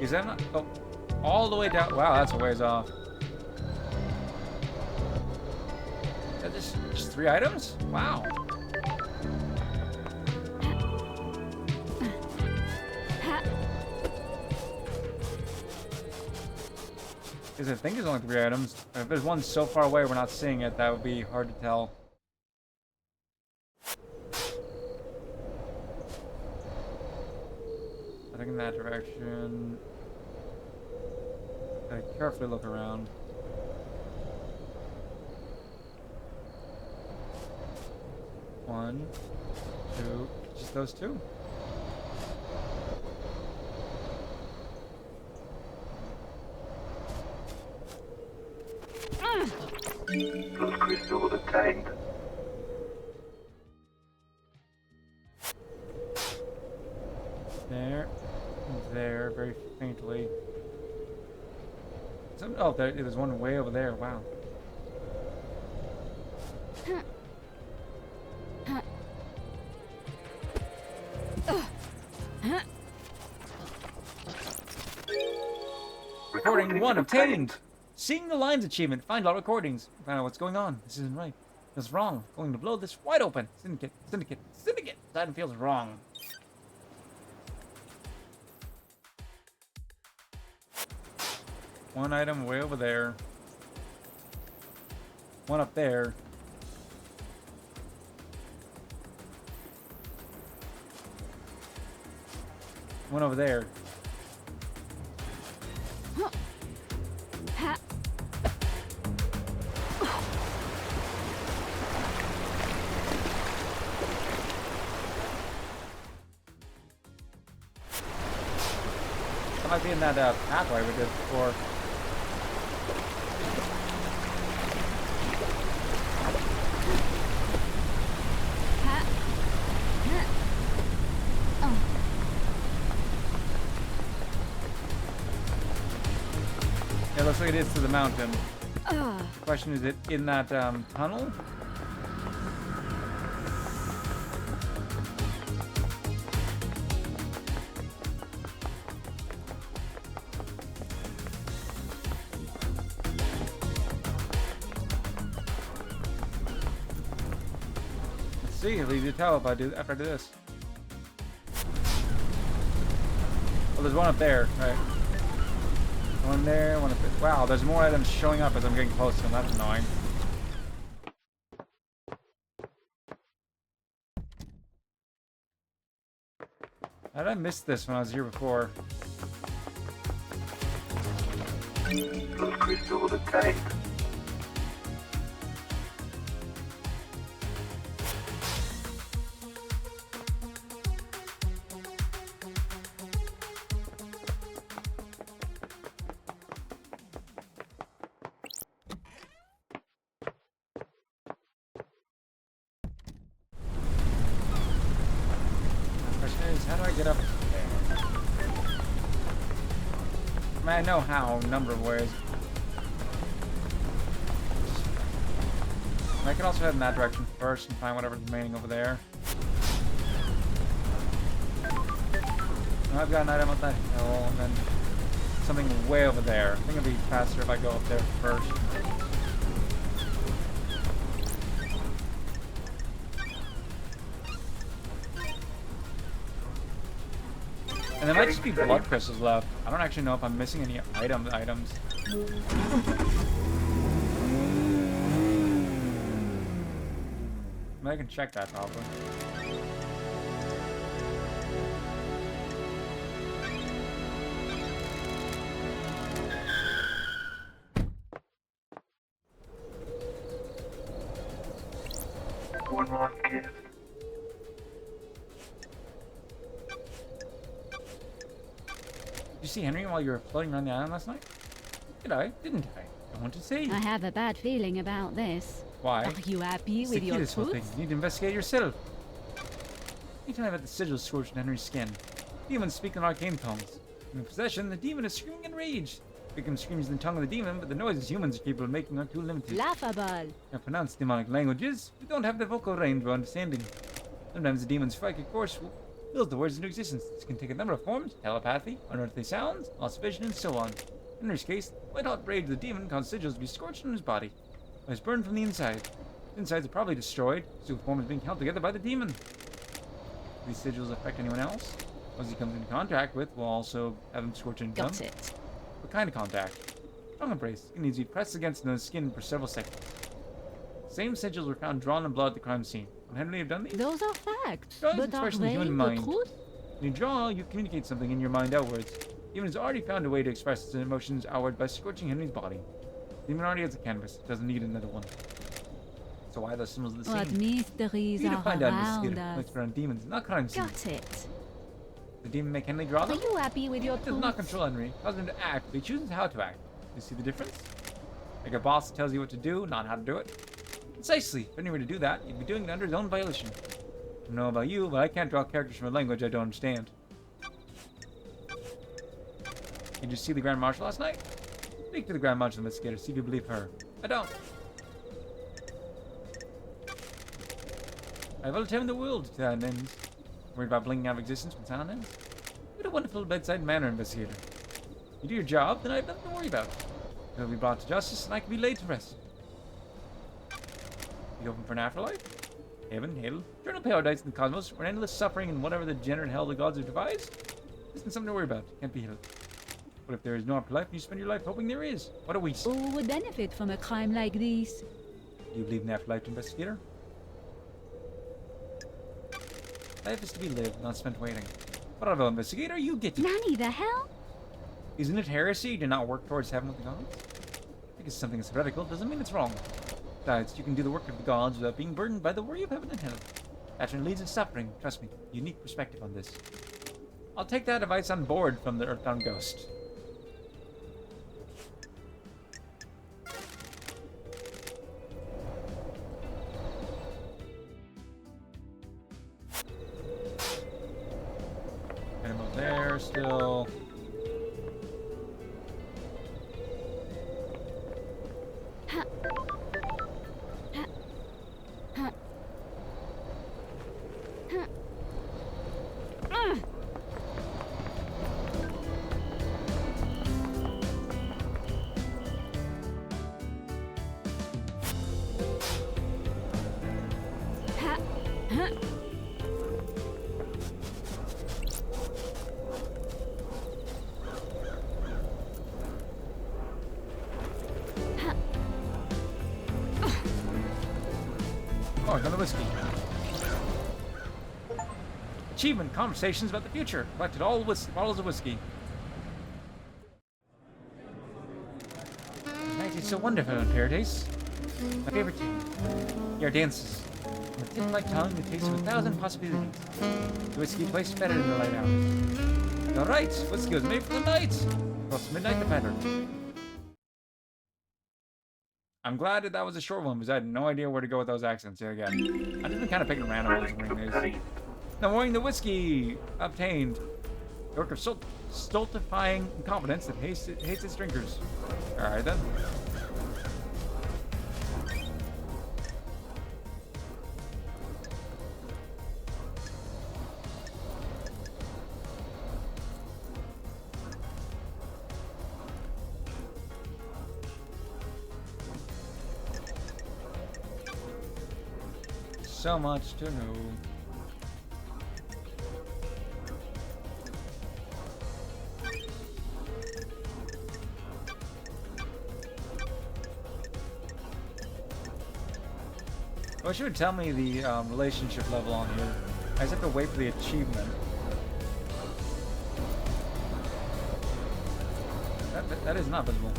Is that not? Oh, all the way down. Wow, that's a ways off. Is that just 3 items? Wow. Because I think there's only 3 items. If there's one so far away we're not seeing it, that would be hard to tell. Heading in that direction. Gotta carefully look around. One, two, just those 2. Those crystals obtained. There, very faintly. Oh, there's one way over there. Wow. Recording 1 obtained. Seeing the lines achievement. Find all recordings. Find out what's going on. This isn't right. This is wrong. Going to blow this wide open. Syndicate. Syndicate. Syndicate. That feels wrong. One item way over there. One up there. One over there. That might be in that pathway we did before. Yeah, looks like it is to the mountain. Question, is it in that tunnel? Let's see, I'll leave you to tell if I do after I do this. Well, there's one up there, right? One there, one up there. Wow, there's more items showing up as I'm getting close to them. That's annoying. How did I miss this when I was here before? Those crystals obtained. is, how do I get up there? I mean, I know how, a number of ways. I could also head in that direction first and find whatever's remaining over there. I've got an item up that hill, and then something way over there. I think it'd be faster if I go up there first. And there might just be blood crystals left. I don't actually know if I'm missing any items. I can check that probably. One more gift. Did you see Henry while you were floating around the island last night? Did I? Didn't I? I want to see. I have a bad feeling about this. Why? Are you happy It's with the your cutest little thing. truth? You need to investigate yourself. You tell me about the sigil scorched in Henry's skin. Demons speak in arcane tongues. In possession, the demon is screaming in rage. Victim screams in the tongue of the demon, but the noises humans are capable of making are too limited. Laughable. To pronounce demonic languages, we don't have the vocal range for understanding. Sometimes the demon's psychic force wills the words into existence. This can take a number of forms: telepathy, unearthly sounds, loss of vision, and so on. In Henry's case, the white-hot rage of the demon caused sigils to be scorched on his body. It was burned from the inside. The insides are probably destroyed, so the form is being held together by the demon. Do these sigils affect anyone else? Those he comes into contact with will also have them scorch in tongue. Got it. What kind of contact? Strong embrace. It needs to be pressed against the skin for several seconds. Same sigils were found drawn in blood at the crime scene. Would Henry have done these? Those are facts. Drawing is But are expression of the they human the mind. truth? When you draw, you communicate something in your mind outwards. Demon has already found a way to express its emotions outward by scorching Henry's body. Demon already has a canvas. It doesn't need another one. So why are those symbols the What same? mysteries You need to are find out around investigator. us? Expert on demons, not crime scenes. Got it. The demon make Henry draw Are them? you happy with your It does not truth? control Henry. It causes him to act, but he chooses how to act. You see the difference? Like a boss tells you what to do, not how to do it. Precisely. If Henry were to do that, he'd be doing it under his own violation. I don't know about you, but I can't draw characters from a language I don't understand. Did you see the Grand Marshal last night? Speak to the Grand Marshal investigator, see if you believe her. I don't. I will turn the world to that ends. Worried about blinking out of existence when sound ends? What a wonderful bedside manner, investigator. You do your job, then I have nothing to worry about. You'll be brought to justice, and I can be laid to rest. You open for an afterlife? Heaven, hell, eternal paradise in the cosmos, or endless suffering in whatever the degenerate hell the gods have devised? Isn't something to worry about. Can't be helped. But if there is no afterlife, you spend your life hoping there is. What a waste. Who would benefit from a crime like this? Do you believe in the afterlife, investigator? Life is to be lived, not spent waiting. Bravo, investigator, you get it. Nanny, the hell? Isn't it heresy to not work towards heaven with the gods? Because something is heretical doesn't mean it's wrong. Besides, you can do the work of the gods without being burdened by the worry of heaven and hell. That leads to suffering. Trust me, unique perspective on this. I'll take that advice on board from the Earthbound Ghost. Animal there still. Oh, another whiskey. Achievement, conversations about the future. Collected all bottles of whiskey. Night is so wonderful in paradise. My favorite tune. Your dances. On the tip of my tongue, the taste of 1,000 possibilities. The whiskey tastes better than the light hours. You're right, whiskey was made for the night. Across midnight the better. I'm glad that was a short one because I had no idea where to go with those accents here again. I've just been kind of picking random ones and bringing these. Knowing the whiskey obtained. The work of stultifying incompetence that hates its drinkers. Alright then. So much to know. I wish you would tell me the relationship level on here. I just have to wait for the achievement. That is not visible.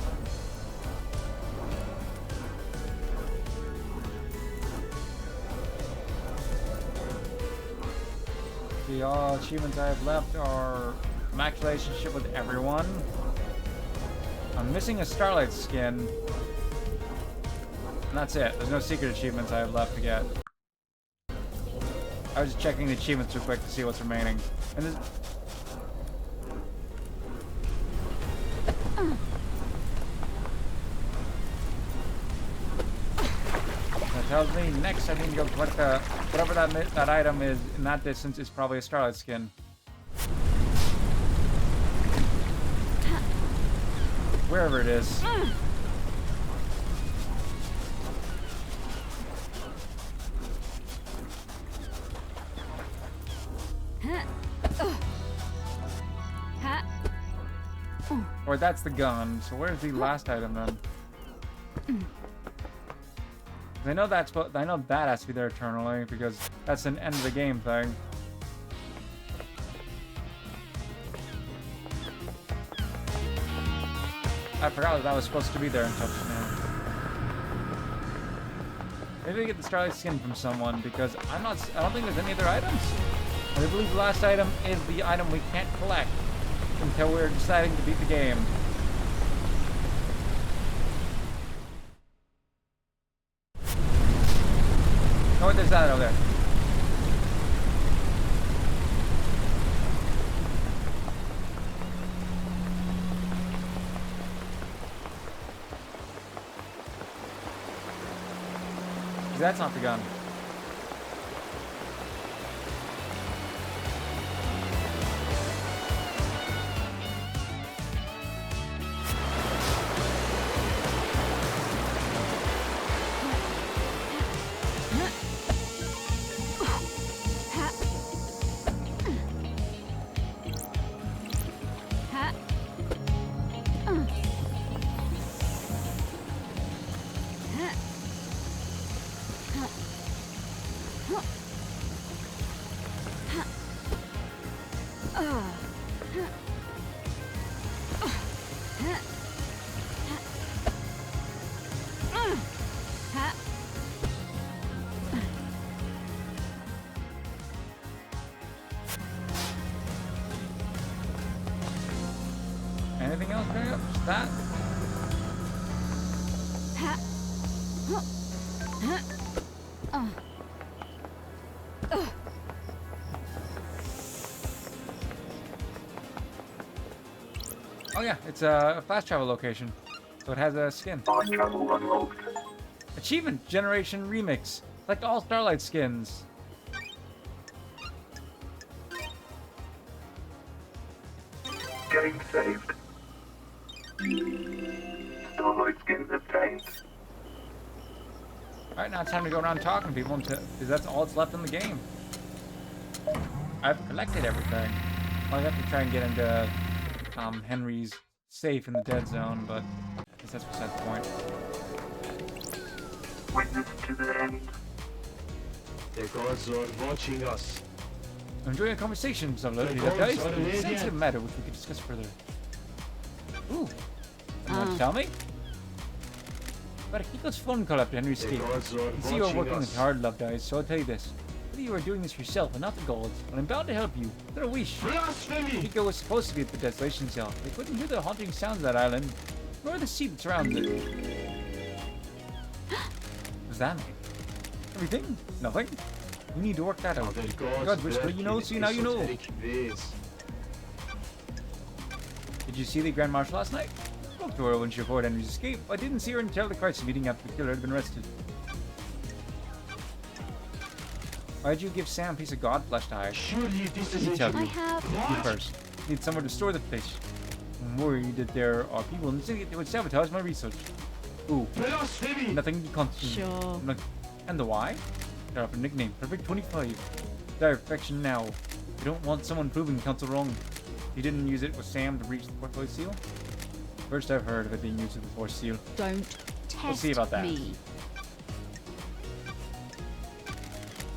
The all achievements I have left are max relationship with everyone. I'm missing a Starlight skin. And that's it. There's no secret achievements I have left to get. I was just checking the achievements real quick to see what's remaining. And this... That tells me next I need to go collect the... Whatever that item is in that distance is probably a Starlight skin. Wherever it is. Or that's the gun. So where's the last item then? I know that has to be there eternally because that's an end of the game thing. I forgot that was supposed to be there until just now. Maybe we get the Starlight skin from someone because I don't think there's any other items. I believe the last item is the item we can't collect until we're deciding to beat the game. Oh, there's that over there. That's not the gun. Anything else going up? Just that? Oh yeah, it's a fast travel location. So it has a skin. Fast travel unlocked. Achievement Generation Remix. Collect all Starlight skins. Game saved. Starlight skins obtained. Alright, now it's time to go around talking to people because that's all that's left in the game. I've collected everything. I'll have to try and get into Henry's safe in the dead zone, but I guess that's beside the point. Witness to the end. The gods are watching us. I'm enjoying a conversation, some The lady. gods That is are a radiant. sensitive matter which we could discuss further. Ooh. You want to tell me? But Hiko's phone call after Henry's The escape. gods are I see you are watching working us. with hard, love dies, so I'll tell you this. Whether you are doing this yourself and not the gods, but I'm bound to help you. Throw a wish. Blasphemy! Hiko was supposed to be at the Desolation Cell. They couldn't hear the haunting sounds of that island, nor the sea that surrounds it. What's that mean? Everything? Nothing? You need to work that out. Their God, gods Whisper, work you know, in so now you know. esoteric ways. Did you see the Grand Marshal last night? Spoke to her when she reported Henry's escape. I didn't see her until the crisis meeting after the killer had been arrested. Why'd you give Sam a piece of god flesh to hide? Surely this is Let me tell I you. have. You first. Need somewhere to store the fish. I'm worried that there are people in the city that would sabotage my research. Ooh, blasphemy. nothing to be constant. Sure. And the why? They're off a nickname, Perfect 25. Dire perfection now. You don't want someone proving counsel wrong. He didn't use it with Sam to breach the portfolio seal. First I've heard of it being used with the force seal. Don't test see about that. me.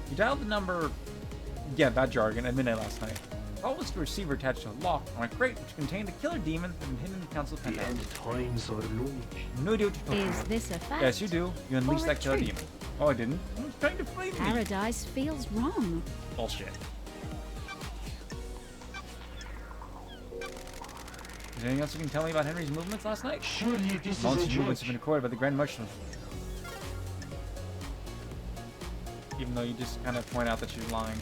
You dialed the number, yeah, that jargon, at midnight last night. Call was the receiver attached to a lock on a crate which contained a killer demon that had been hidden in the council The penthouse. end times are looming. No idea what you're talking Is about. this a fact? Yes, you do. You unleashed Or a that killer truth? demon. Oh, I didn't. I was trying to frame me. Paradise feels wrong. Bullshit. Is there anything else you can tell me about Henry's movements last night? Surely this is a Monster's movements have joke. been recorded by the Grand Marshal. Even though you just kind of point out that she's lying.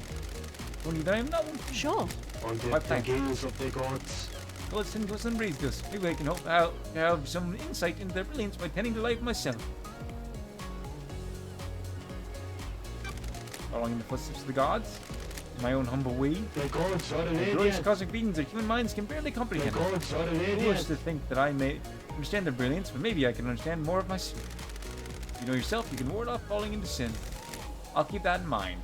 Only that I'm not. Sure. On the What thank you. gales of the gods. Well, it's into some raised us. Maybe I can hope to have some insight into their brilliance by tending to life myself. Following in the footsteps of the gods, in my own humble way, The gods are the an glorious alien. cosmic beings that human minds can barely The comprehend. gods are an alien. Foolish to think that I may understand their brilliance, but maybe I can understand more of myself. You know yourself, you can ward off falling into sin. I'll keep that in mind.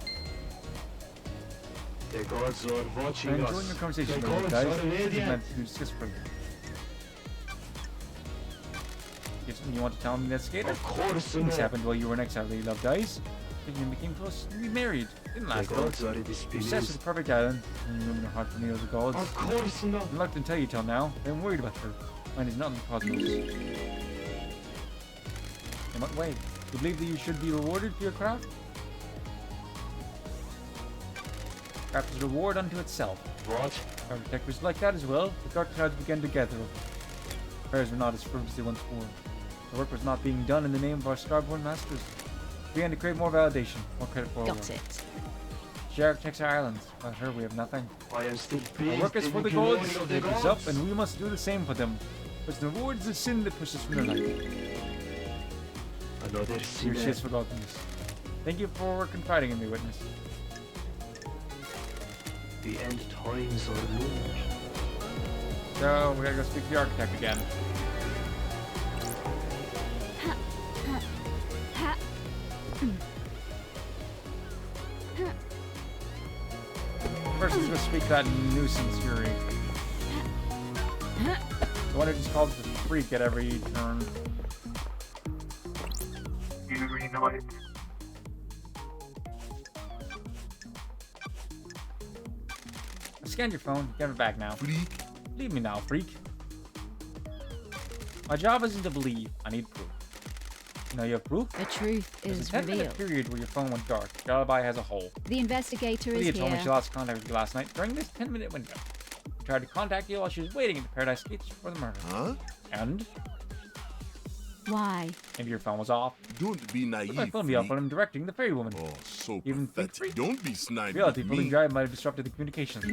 The gods are watching I'm us. enjoying your conversation, The with you gods guys. are an This is alien. meant to discuss further. If something you want to tell me, that skater? Of course Things not. happened while you were in exile. You loved ice. Then you became close and we married. Didn't The last though. gods are You're obsessed with displeased. the perfect island. And you in your heart for the other gods. Of course not. I'm reluctant to tell you till now. I'm worried about her. Mine is not in the cosmos. In what way? You believe that you should be rewarded for your craft? Craft is a reward unto itself. What? Architect was like that as well. The dark clouds began to gather. Prayers were not as firm as they once were. The work was not being done in the name of our starborn masters. We began to crave more validation, more credit for our Got work. it. She architects our islands. Without her, we have nothing. I am still Our bathed work is in for the glory gods. of the It is up, gods. and we must do the same for them. But the reward is the sin that pushes from their life. Another Here sinner. she has forgotten this. Thank you for confiding in me, witness. The end times are looming. So, we gotta go speak to the architect again. First, let's go speak to that nuisance Fury. The one who just calls the freak at every turn. Fury Night. I scanned your phone. Get it back now. Freak. Leave me now, freak. My job isn't to believe. I need proof. You know you have proof? The truth There's is a 10-minute revealed. period where your phone went dark. Your alibi has a hole. The investigator Lydia is told me she here. lost contact with you last night during this 10-minute window. She tried to contact you while she was waiting at the Paradise Gates for the murder. Huh? And Why? maybe your phone was off. Don't be But naive. my phone be off freak. when I'm directing the fairy woman. Oh, so Even think pathetic. freak? Don't be snide Reality, with pulling me. drive might have disrupted the communications.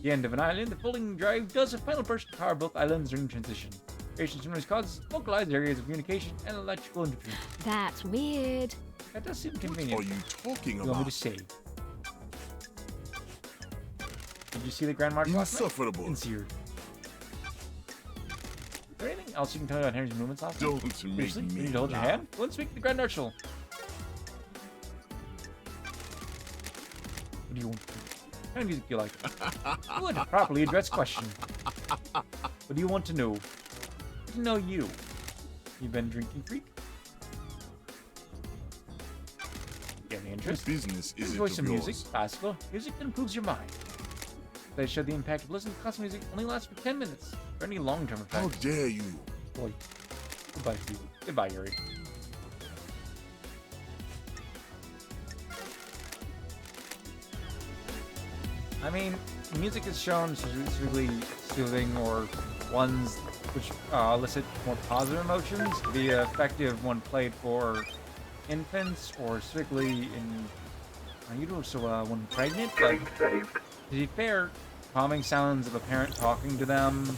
The end of an island, the pulling drive does a final burst to power both islands during transition. Variations from this causes localized areas of communication and electrical interference. That's weird. That does seem What convenient. are you talking You want me about? to say? Did you see the Grand Marshal last night? Insufferable. Sincere. Is there anything else you can tell me about Henry's movements last night? Don't make Seriously? You me need to hold your laugh. hand? Go and speak to the Grand Marshal. What do you want? What kind of music do you like? Good, properly addressed question. What do you want to know? To know you. You been drinking, freak? You have any What interest? business is Enjoy it some of music, yours? classical music that improves your mind. They showed the impact of listening to classical music only lasts for 10 minutes. For any long-term How effect. dare you? Boy. Goodbye, Steve. Goodbye, Yuri. I mean, music is shown specifically soothing or ones which elicit more positive emotions to be effective when played for infants or strictly in utero, so when pregnant. But Getting saved. to be fair, calming sounds of a parent talking to them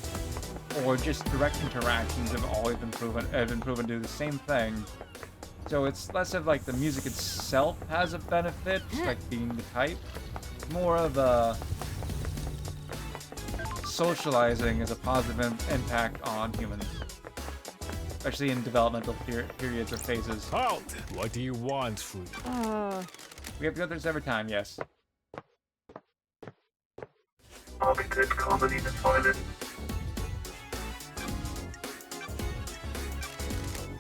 or just direct interactions have always been proven to do the same thing. So it's less of like the music itself has a benefit, like being the type, more of a socializing as a positive impact on humans, especially in developmental periods or phases. Halt! What do you want, freak? We have to go through this every time, yes. Architect comedy and violence.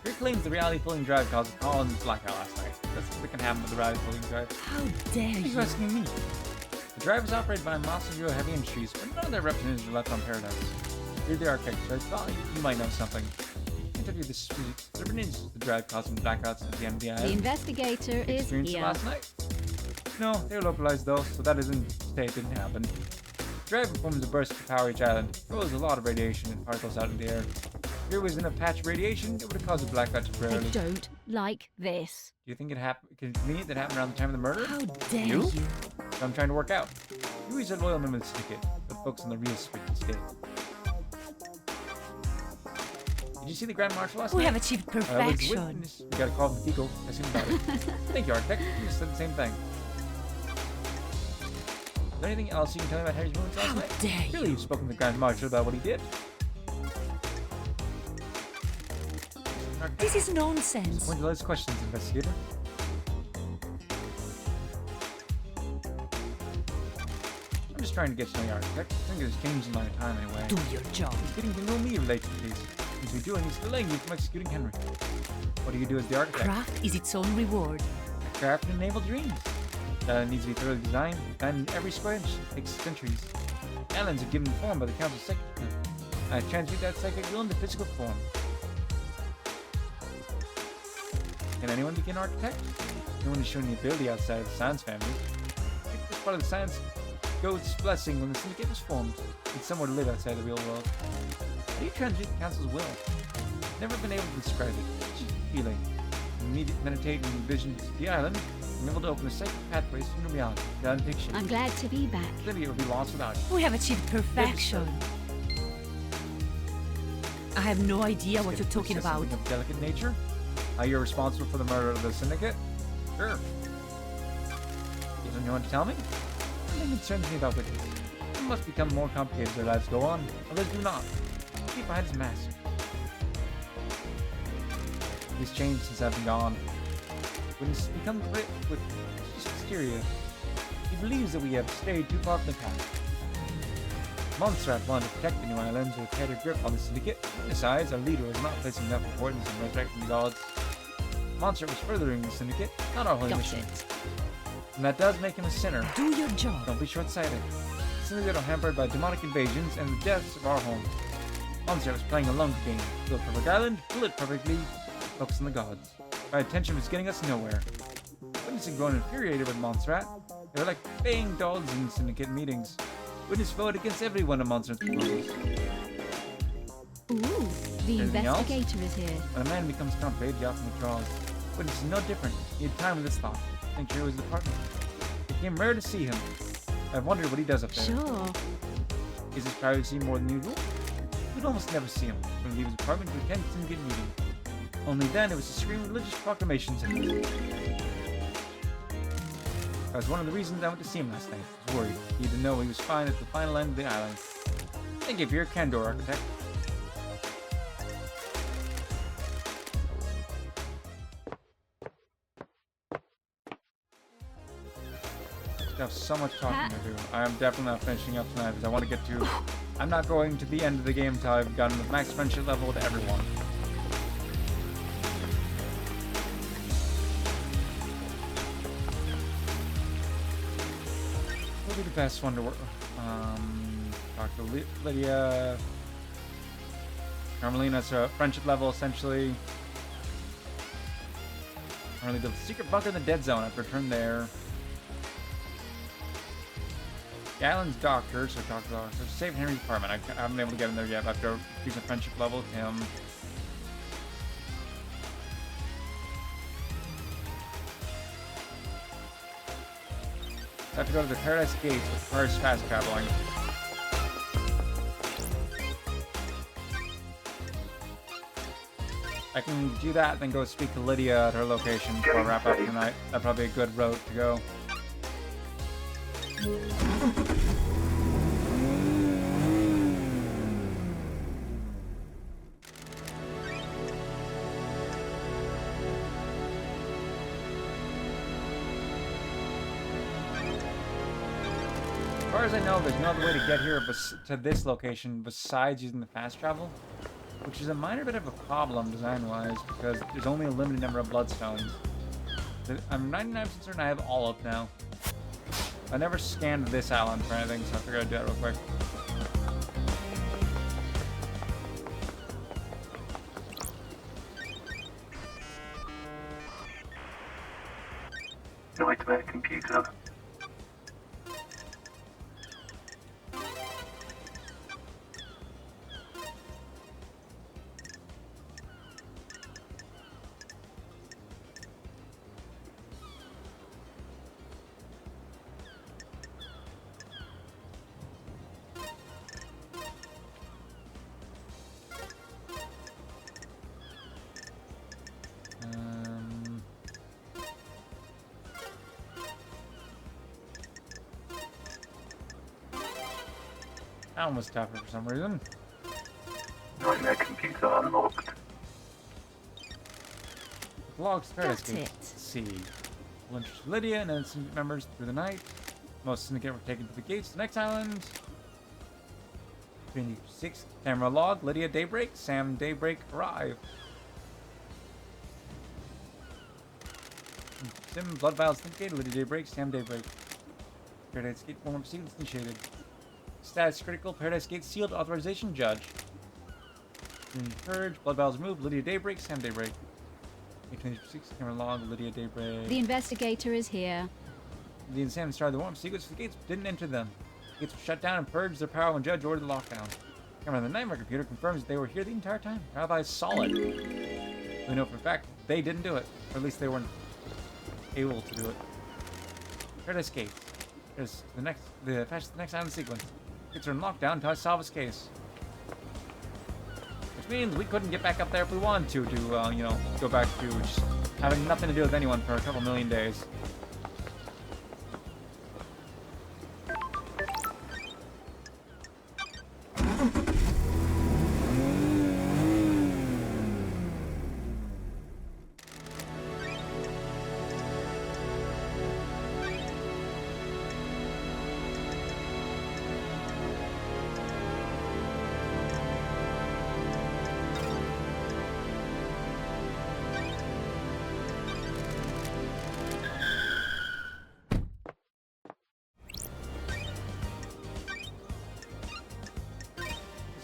Rick claims the reality pulling drive caused Colin's blackout last night. That's what can happen with the reality pulling drive. How dare What are you you? asking me? The drive is operated by Master Zero Heavy Industries, but none of their representatives are left on Paradise. You're the architect, so I thought you might know something. Interview this week. The drive causing blackouts at the end of the The island. investigator is Experienced it here. last night? No, they were localized though, so that isn't to say it didn't happen. The drive performs a burst to power each island. It throws a lot of radiation and particles out in the air. If there was in a patch of radiation, it would have caused a blackout I temporarily. Do don't like this. you think it happened convenient that happened around the time of the murder? How dare You? you? So I'm trying to work out. You is a loyal member of the syndicate, but focus on the real streak instead. Did you see the Grand Marshal last We night? have achieved I was perfection. witness. You gotta call from Tico. Ask him about it. Thank you, Architect. You just said the same thing. Is there anything else you can tell me about Harry's movements last How night? dare you? Really, you've spoken to the Grand Marshal about what he did? Architect, This is nonsense. one of those questions, investigator. I'm just trying to get to know the Architect. I think it's changed in my time anyway. Do your job. Getting to know me related to these. Since we do, and he's delaying you from executing Henry. What do you do as the Architect? Craft is its own reward. Craft and enable dreams. That needs to be thoroughly designed, and every square inch takes centuries. Islands are given form by the Council Secretary. I transmute that psychic will into physical form. Can anyone begin architect? No one has shown the ability outside of the science family. I think this part of the science Ghost's blessing when the syndicate was formed. It's somewhere to live outside the real world. How do you transmute the Council's will? Never been able to describe it. It's just a feeling. Meditate and envision the island, and able to open a sacred pathways into reality. Without fiction. I'm glad to be back. Lydia would be lost without you. We have achieved perfection. I have no idea what you're talking about. Something of delicate nature? How you're responsible for the murder of the syndicate? Sure. Doesn't you want to tell me? Something concerns me about witches. Some must become more complicated as their lives go on. Others do not. Keep behind his mask. He's changed since I've been gone. When he's become great with hysteria, he believes that we have strayed too far from the path. Montserrat wanted to protect the new islands with a tighter grip on the syndicate. Besides, our leader was not placing enough importance in resurrecting the gods. Montserrat was furthering the syndicate, not our holy Got mission. it. And that does make him a sinner. Do your job. Don't be short-sighted. The syndicate are hampered by demonic invasions and the deaths of our home. Montserrat was playing a long game. Build perfect island, build it perfectly, focus on the gods. Our attention was getting us nowhere. Witness had grown infuriated with Montserrat. They were like baying dogs in syndicate meetings. Witness voted against every one of Montserrat's proposals. Ooh, the Anything else? investigator is here. When a man becomes complicated, he often withdraws. Witness is no different. He had time with his thought. Think sure it was the partner. It became rare to see him. I've wondered what he does up there. Sure. Is his privacy more than usual? We'd almost never see him. When he leave his apartment to attend syndicate meeting. Only then it was to scream religious proclamations. That was one of the reasons I went to see him last night. I was worried. He didn't know he was fine at the final end of the island. Thank you for your candor, Architect. I have so much talking to do. I am definitely not finishing up tonight because I want to get to... I'm not going to the end of the game until I've gotten the max friendship level with everyone. What would be the best one to work? Talk to Lydia. Carmelina's a friendship level essentially. Currently built a secret bunker in the dead zone. I've returned there. The island's doctor, so Dr. Doctor, saved Henry's apartment. I haven't been able to get in there yet after using a friendship level with him. I have to go to the Paradise Gates with cars fast traveling. I can do that, then go speak to Lydia at her location before I wrap up tonight. That'd probably be a good route to go. As far as I know, there's no other way to get here to this location besides using the fast travel, which is a minor bit of a problem design-wise because there's only a limited number of bloodstones. I'm 99% certain I have all up now. I never scanned this island for anything, so I figured I'd do that real quick. Nightmare computer. That one was tougher for some reason. Nightmare computer unlocked. Logs Paradise Got Gates. it. Let's see. We'll introduce Lydia and Syndicate members through the night. Most Syndicate were taken to the gates to the next island. 26. Camera log. Lydia Daybreak. Sam Daybreak arrive. Sim Blood Vials Syndicate. Lydia Daybreak. Sam Daybreak. Paradise Gate warm-up sequence initiated. Status critical. Paradise Gate sealed. Authorization judge. Purge. Blood Vials removed. Lydia Daybreak. Sam Daybreak. 26. Camera log. Lydia Daybreak. The investigator is here. The Sam started the warm-up sequence for the gates, but didn't enter them. The gates were shut down and purged their power when Judge ordered the lockdown. Camera on the Nightmare computer confirms that they were here the entire time. Our alibi is solid. We know for a fact they didn't do it, or at least they weren't able to do it. Paradise Gates. There's the next island sequence. Gates are in lockdown until I solve this case. Which means we couldn't get back up there if we wanted to, you know, go back to just having nothing to do with anyone for a couple million days.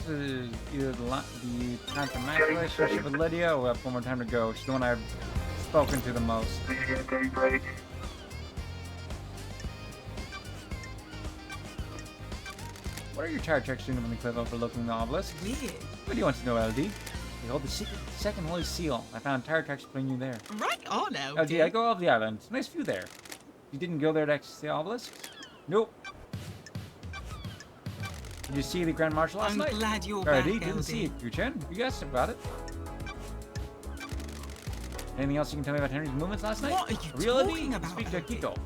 This is either the time to max relationship with Lydia, or we have one more time to go. She's the one I've spoken to the most. Lydia Daybreak. What are your tire checks doing on the cliff overlooking the obelisk? Weird. What do you want to know, LD? They hold the secret second holy seal. I found tire tracks putting you there. Right on, LD. LD, I go off the island. It's a nice view there. You didn't go there to access the obelisk? Nope. Did you see the Grand Marshal last I'm night? glad you're back, Alrighty, didn't LD. see it. Yu-Chen, you guessed about it. Anything else you can tell me about Henry's movements last night? What are you Real LD? talking about, Speak to LD? Kiko.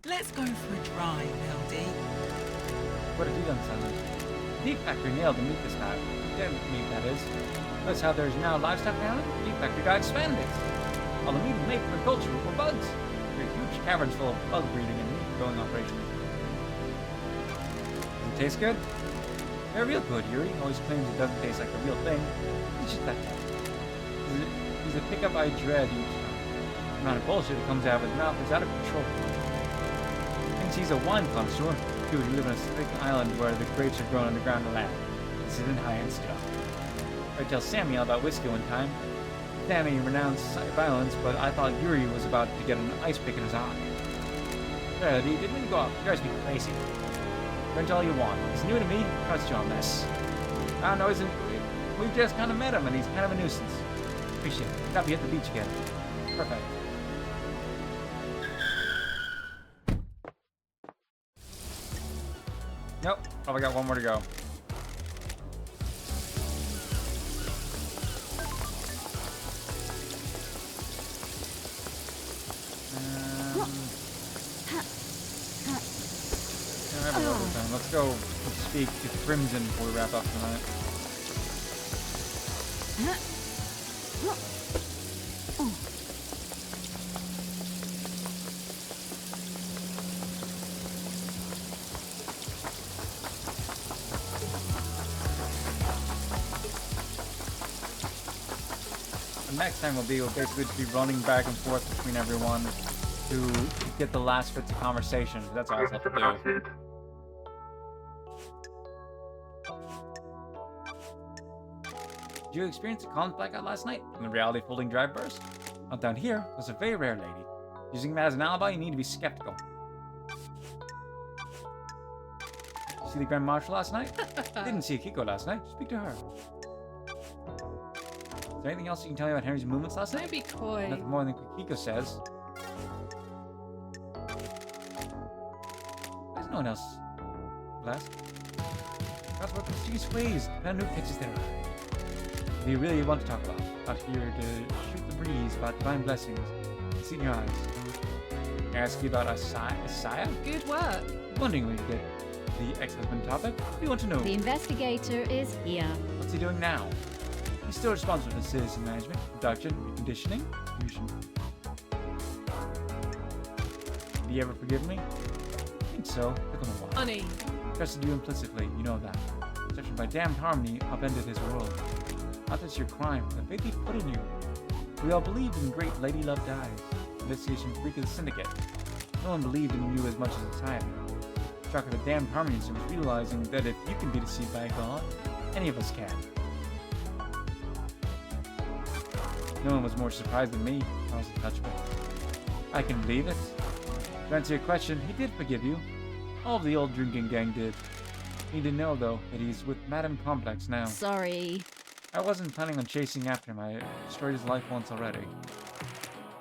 Let's go for a drive, LD. What have you done, Simon? Deep Factory nailed the meat this time. Dead meat, that is. Notice how there's now livestock now? Deep Factory got expanded. All the meat is made from agriculture or bugs. There are huge caverns full of bug breeding and meat growing operations. Does it taste good? They're real good, Yuri. Always claims it doesn't taste like the real thing. It's just that type. He's a pickup I dread each time. The amount of bullshit that comes out of his mouth is out of control. Thinks he's a wine connoisseur. Dude, you live on a thick island where the grapes are grown underground in land. This isn't high-end stuff. I tell Samuel about whiskey one time. Sammy renounced violence, but I thought Yuri was about to get an ice pick in his eye. He didn't mean to go off. You guys be crazy. Drink all you want. He's new to me. Trust you on this. I don't know. We just kind of met him, and he's kind of a nuisance. Appreciate it. Got me at the beach again. Perfect. Nope. Probably got one more to go. Let's go speak to Crimson before we wrap up tonight. The next time we'll basically just be running back and forth between everyone to get the last bits of conversation. That's all I have to do. Acid. Did you experience a common blackout last night in the reality folding drive burst? Not down here. It was a very rare lady. Using that as an alibi, you need to be skeptical. See the Grand Marshal last night? Didn't see Akiko last night. Speak to her. Is there anything else you can tell me about Henry's movements last night? Don't be coy. Nothing more than Akiko says. There's no one else last. That's what the mysterious ways. Depend on who catches their eye. If you really want to talk about here to shoot the breeze about divine blessings, see in your eyes. Ask you about Isaiah? Good work. Wondering when you get the ex-husband topic. What do you want to know? The investigator is here. What's he doing now? He's still responsible for citizen management, production, reconditioning, fusion. Did he ever forgive me? I think so. Took him a while. Honey. Trusted you implicitly, you know that. Such by damned harmony upended his world. Not just your crime, but the faith he put in you. We all believed in great Lady Love Dies, investigation freak of the syndicate. No one believed in you as much as society. Shock of the damned harmony was realizing that if you can be deceived by God, any of us can. No one was more surprised than me. I was untouchable. I can believe it. To answer your question, he did forgive you. All of the old drinking gang did. Need to know, though, that he's with Madame Complex now. Sorry. I wasn't planning on chasing after him. I destroyed his life once already.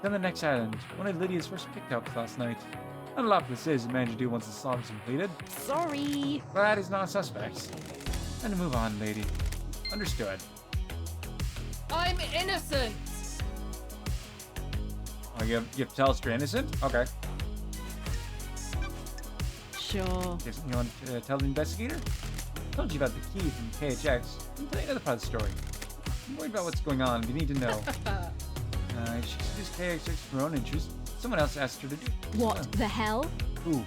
Then the next island, one of Lydia's first pickups last night. Not a lot for the citizen managed to do once the slaughter is completed. Sorry. Glad he's not a suspect. Time to move on, lady. Understood. I'm innocent. Oh, you have to tell us you're innocent? Okay. Sure. You want to tell the investigator? I told you about the key from KHX. Let me tell you another part of the story. I'm worried about what's going on. You need to know. She seduced KHX for her own interest. Someone else asked her to do it. What the hell? Who?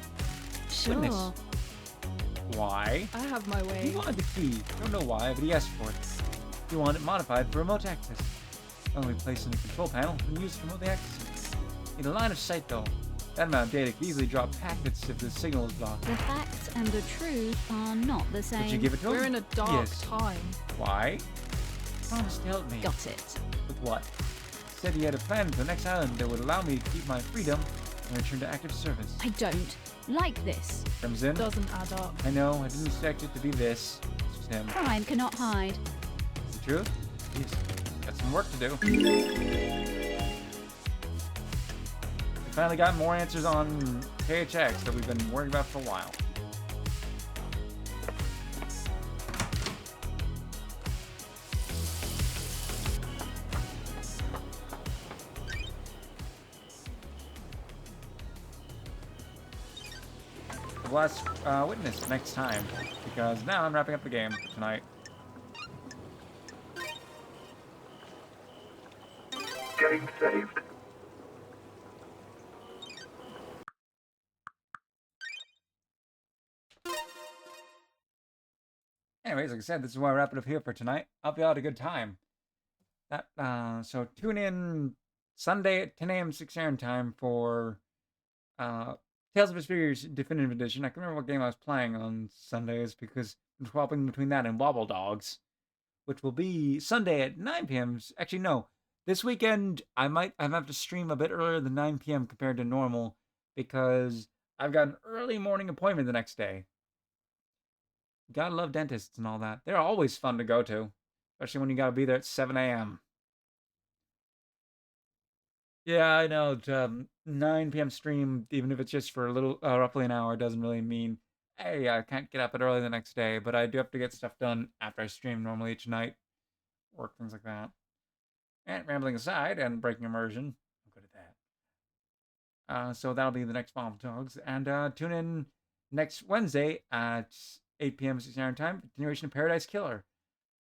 Sure. Witness. Why? I have my way. He wanted the key. Don't know why, but he asked for it. He wanted it modified for remote access. Only placed in the control panel and used to remotely access it. In a line of sight, though. That amount of data could easily drop packets if the signal is blocked. The facts and the truth are not the same. Did you give it to him? We're in a dark Yes. time. Why? Promise to help me. Got it. With what? Said he had a plan for the next island that would allow me to keep my freedom and return to active service. I don't like this. Crimson? Doesn't add up. I know, I didn't expect it to be this. This was him. Crime cannot hide. Is it true? He's got some work to do. We finally got more answers on KHX that we've been worrying about for a while. The last witness next time, because now I'm wrapping up the game for tonight. Game saved. Anyways, like I said, this is why I wrap it up here for tonight. Hope you all had a good time. So tune in Sunday at 10 a.m. 6 a.m. time for Tales of Vesperia Definitive Edition. I can remember what game I was playing on Sundays because I'm swapping between that and Wobble Dogs, which will be Sunday at 9 p.m. Actually, no. This weekend, I might have to stream a bit earlier than 9 p.m. compared to normal because I've got an early morning appointment the next day. Gotta love dentists and all that. They're always fun to go to. especially when you gotta be there at 7 a.m. Yeah, I know. 9 p.m. stream, even if it's just for a little, roughly an hour, doesn't really mean, hey, I can't get up at early the next day. But I do have to get stuff done after I stream normally each night, work things like that. And rambling aside and breaking immersion, I'm good at that. So that'll be the next Bomb Dogs, and tune in next Wednesday at 8 p.m. Eastern Time, continuation of Paradise Killer.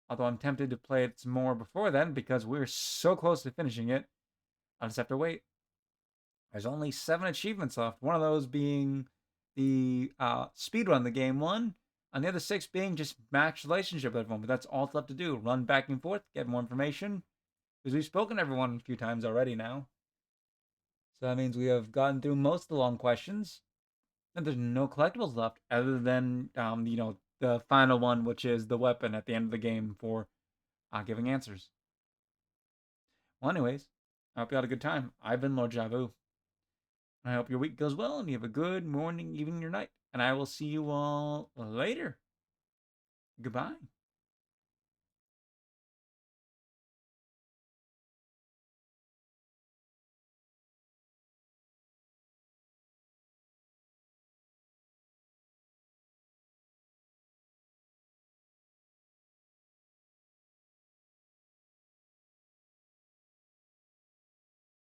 Although I'm tempted to play it some more before then because we're so close to finishing it. I'll just have to wait. There's only 7 achievements left. One of those being the speedrun the game one, and the other 6 being just match relationship with everyone. But that's all it's left to do. Run back and forth, get more information. Because we've spoken to everyone a few times already now. So that means we have gotten through most of the long questions. And there's no collectibles left other than, the final one, which is the weapon at the end of the game for giving answers. Well, anyways, I hope you had a good time. I've been Lord Javu. I hope your week goes well and you have a good morning, evening, or night. And I will see you all later. Goodbye.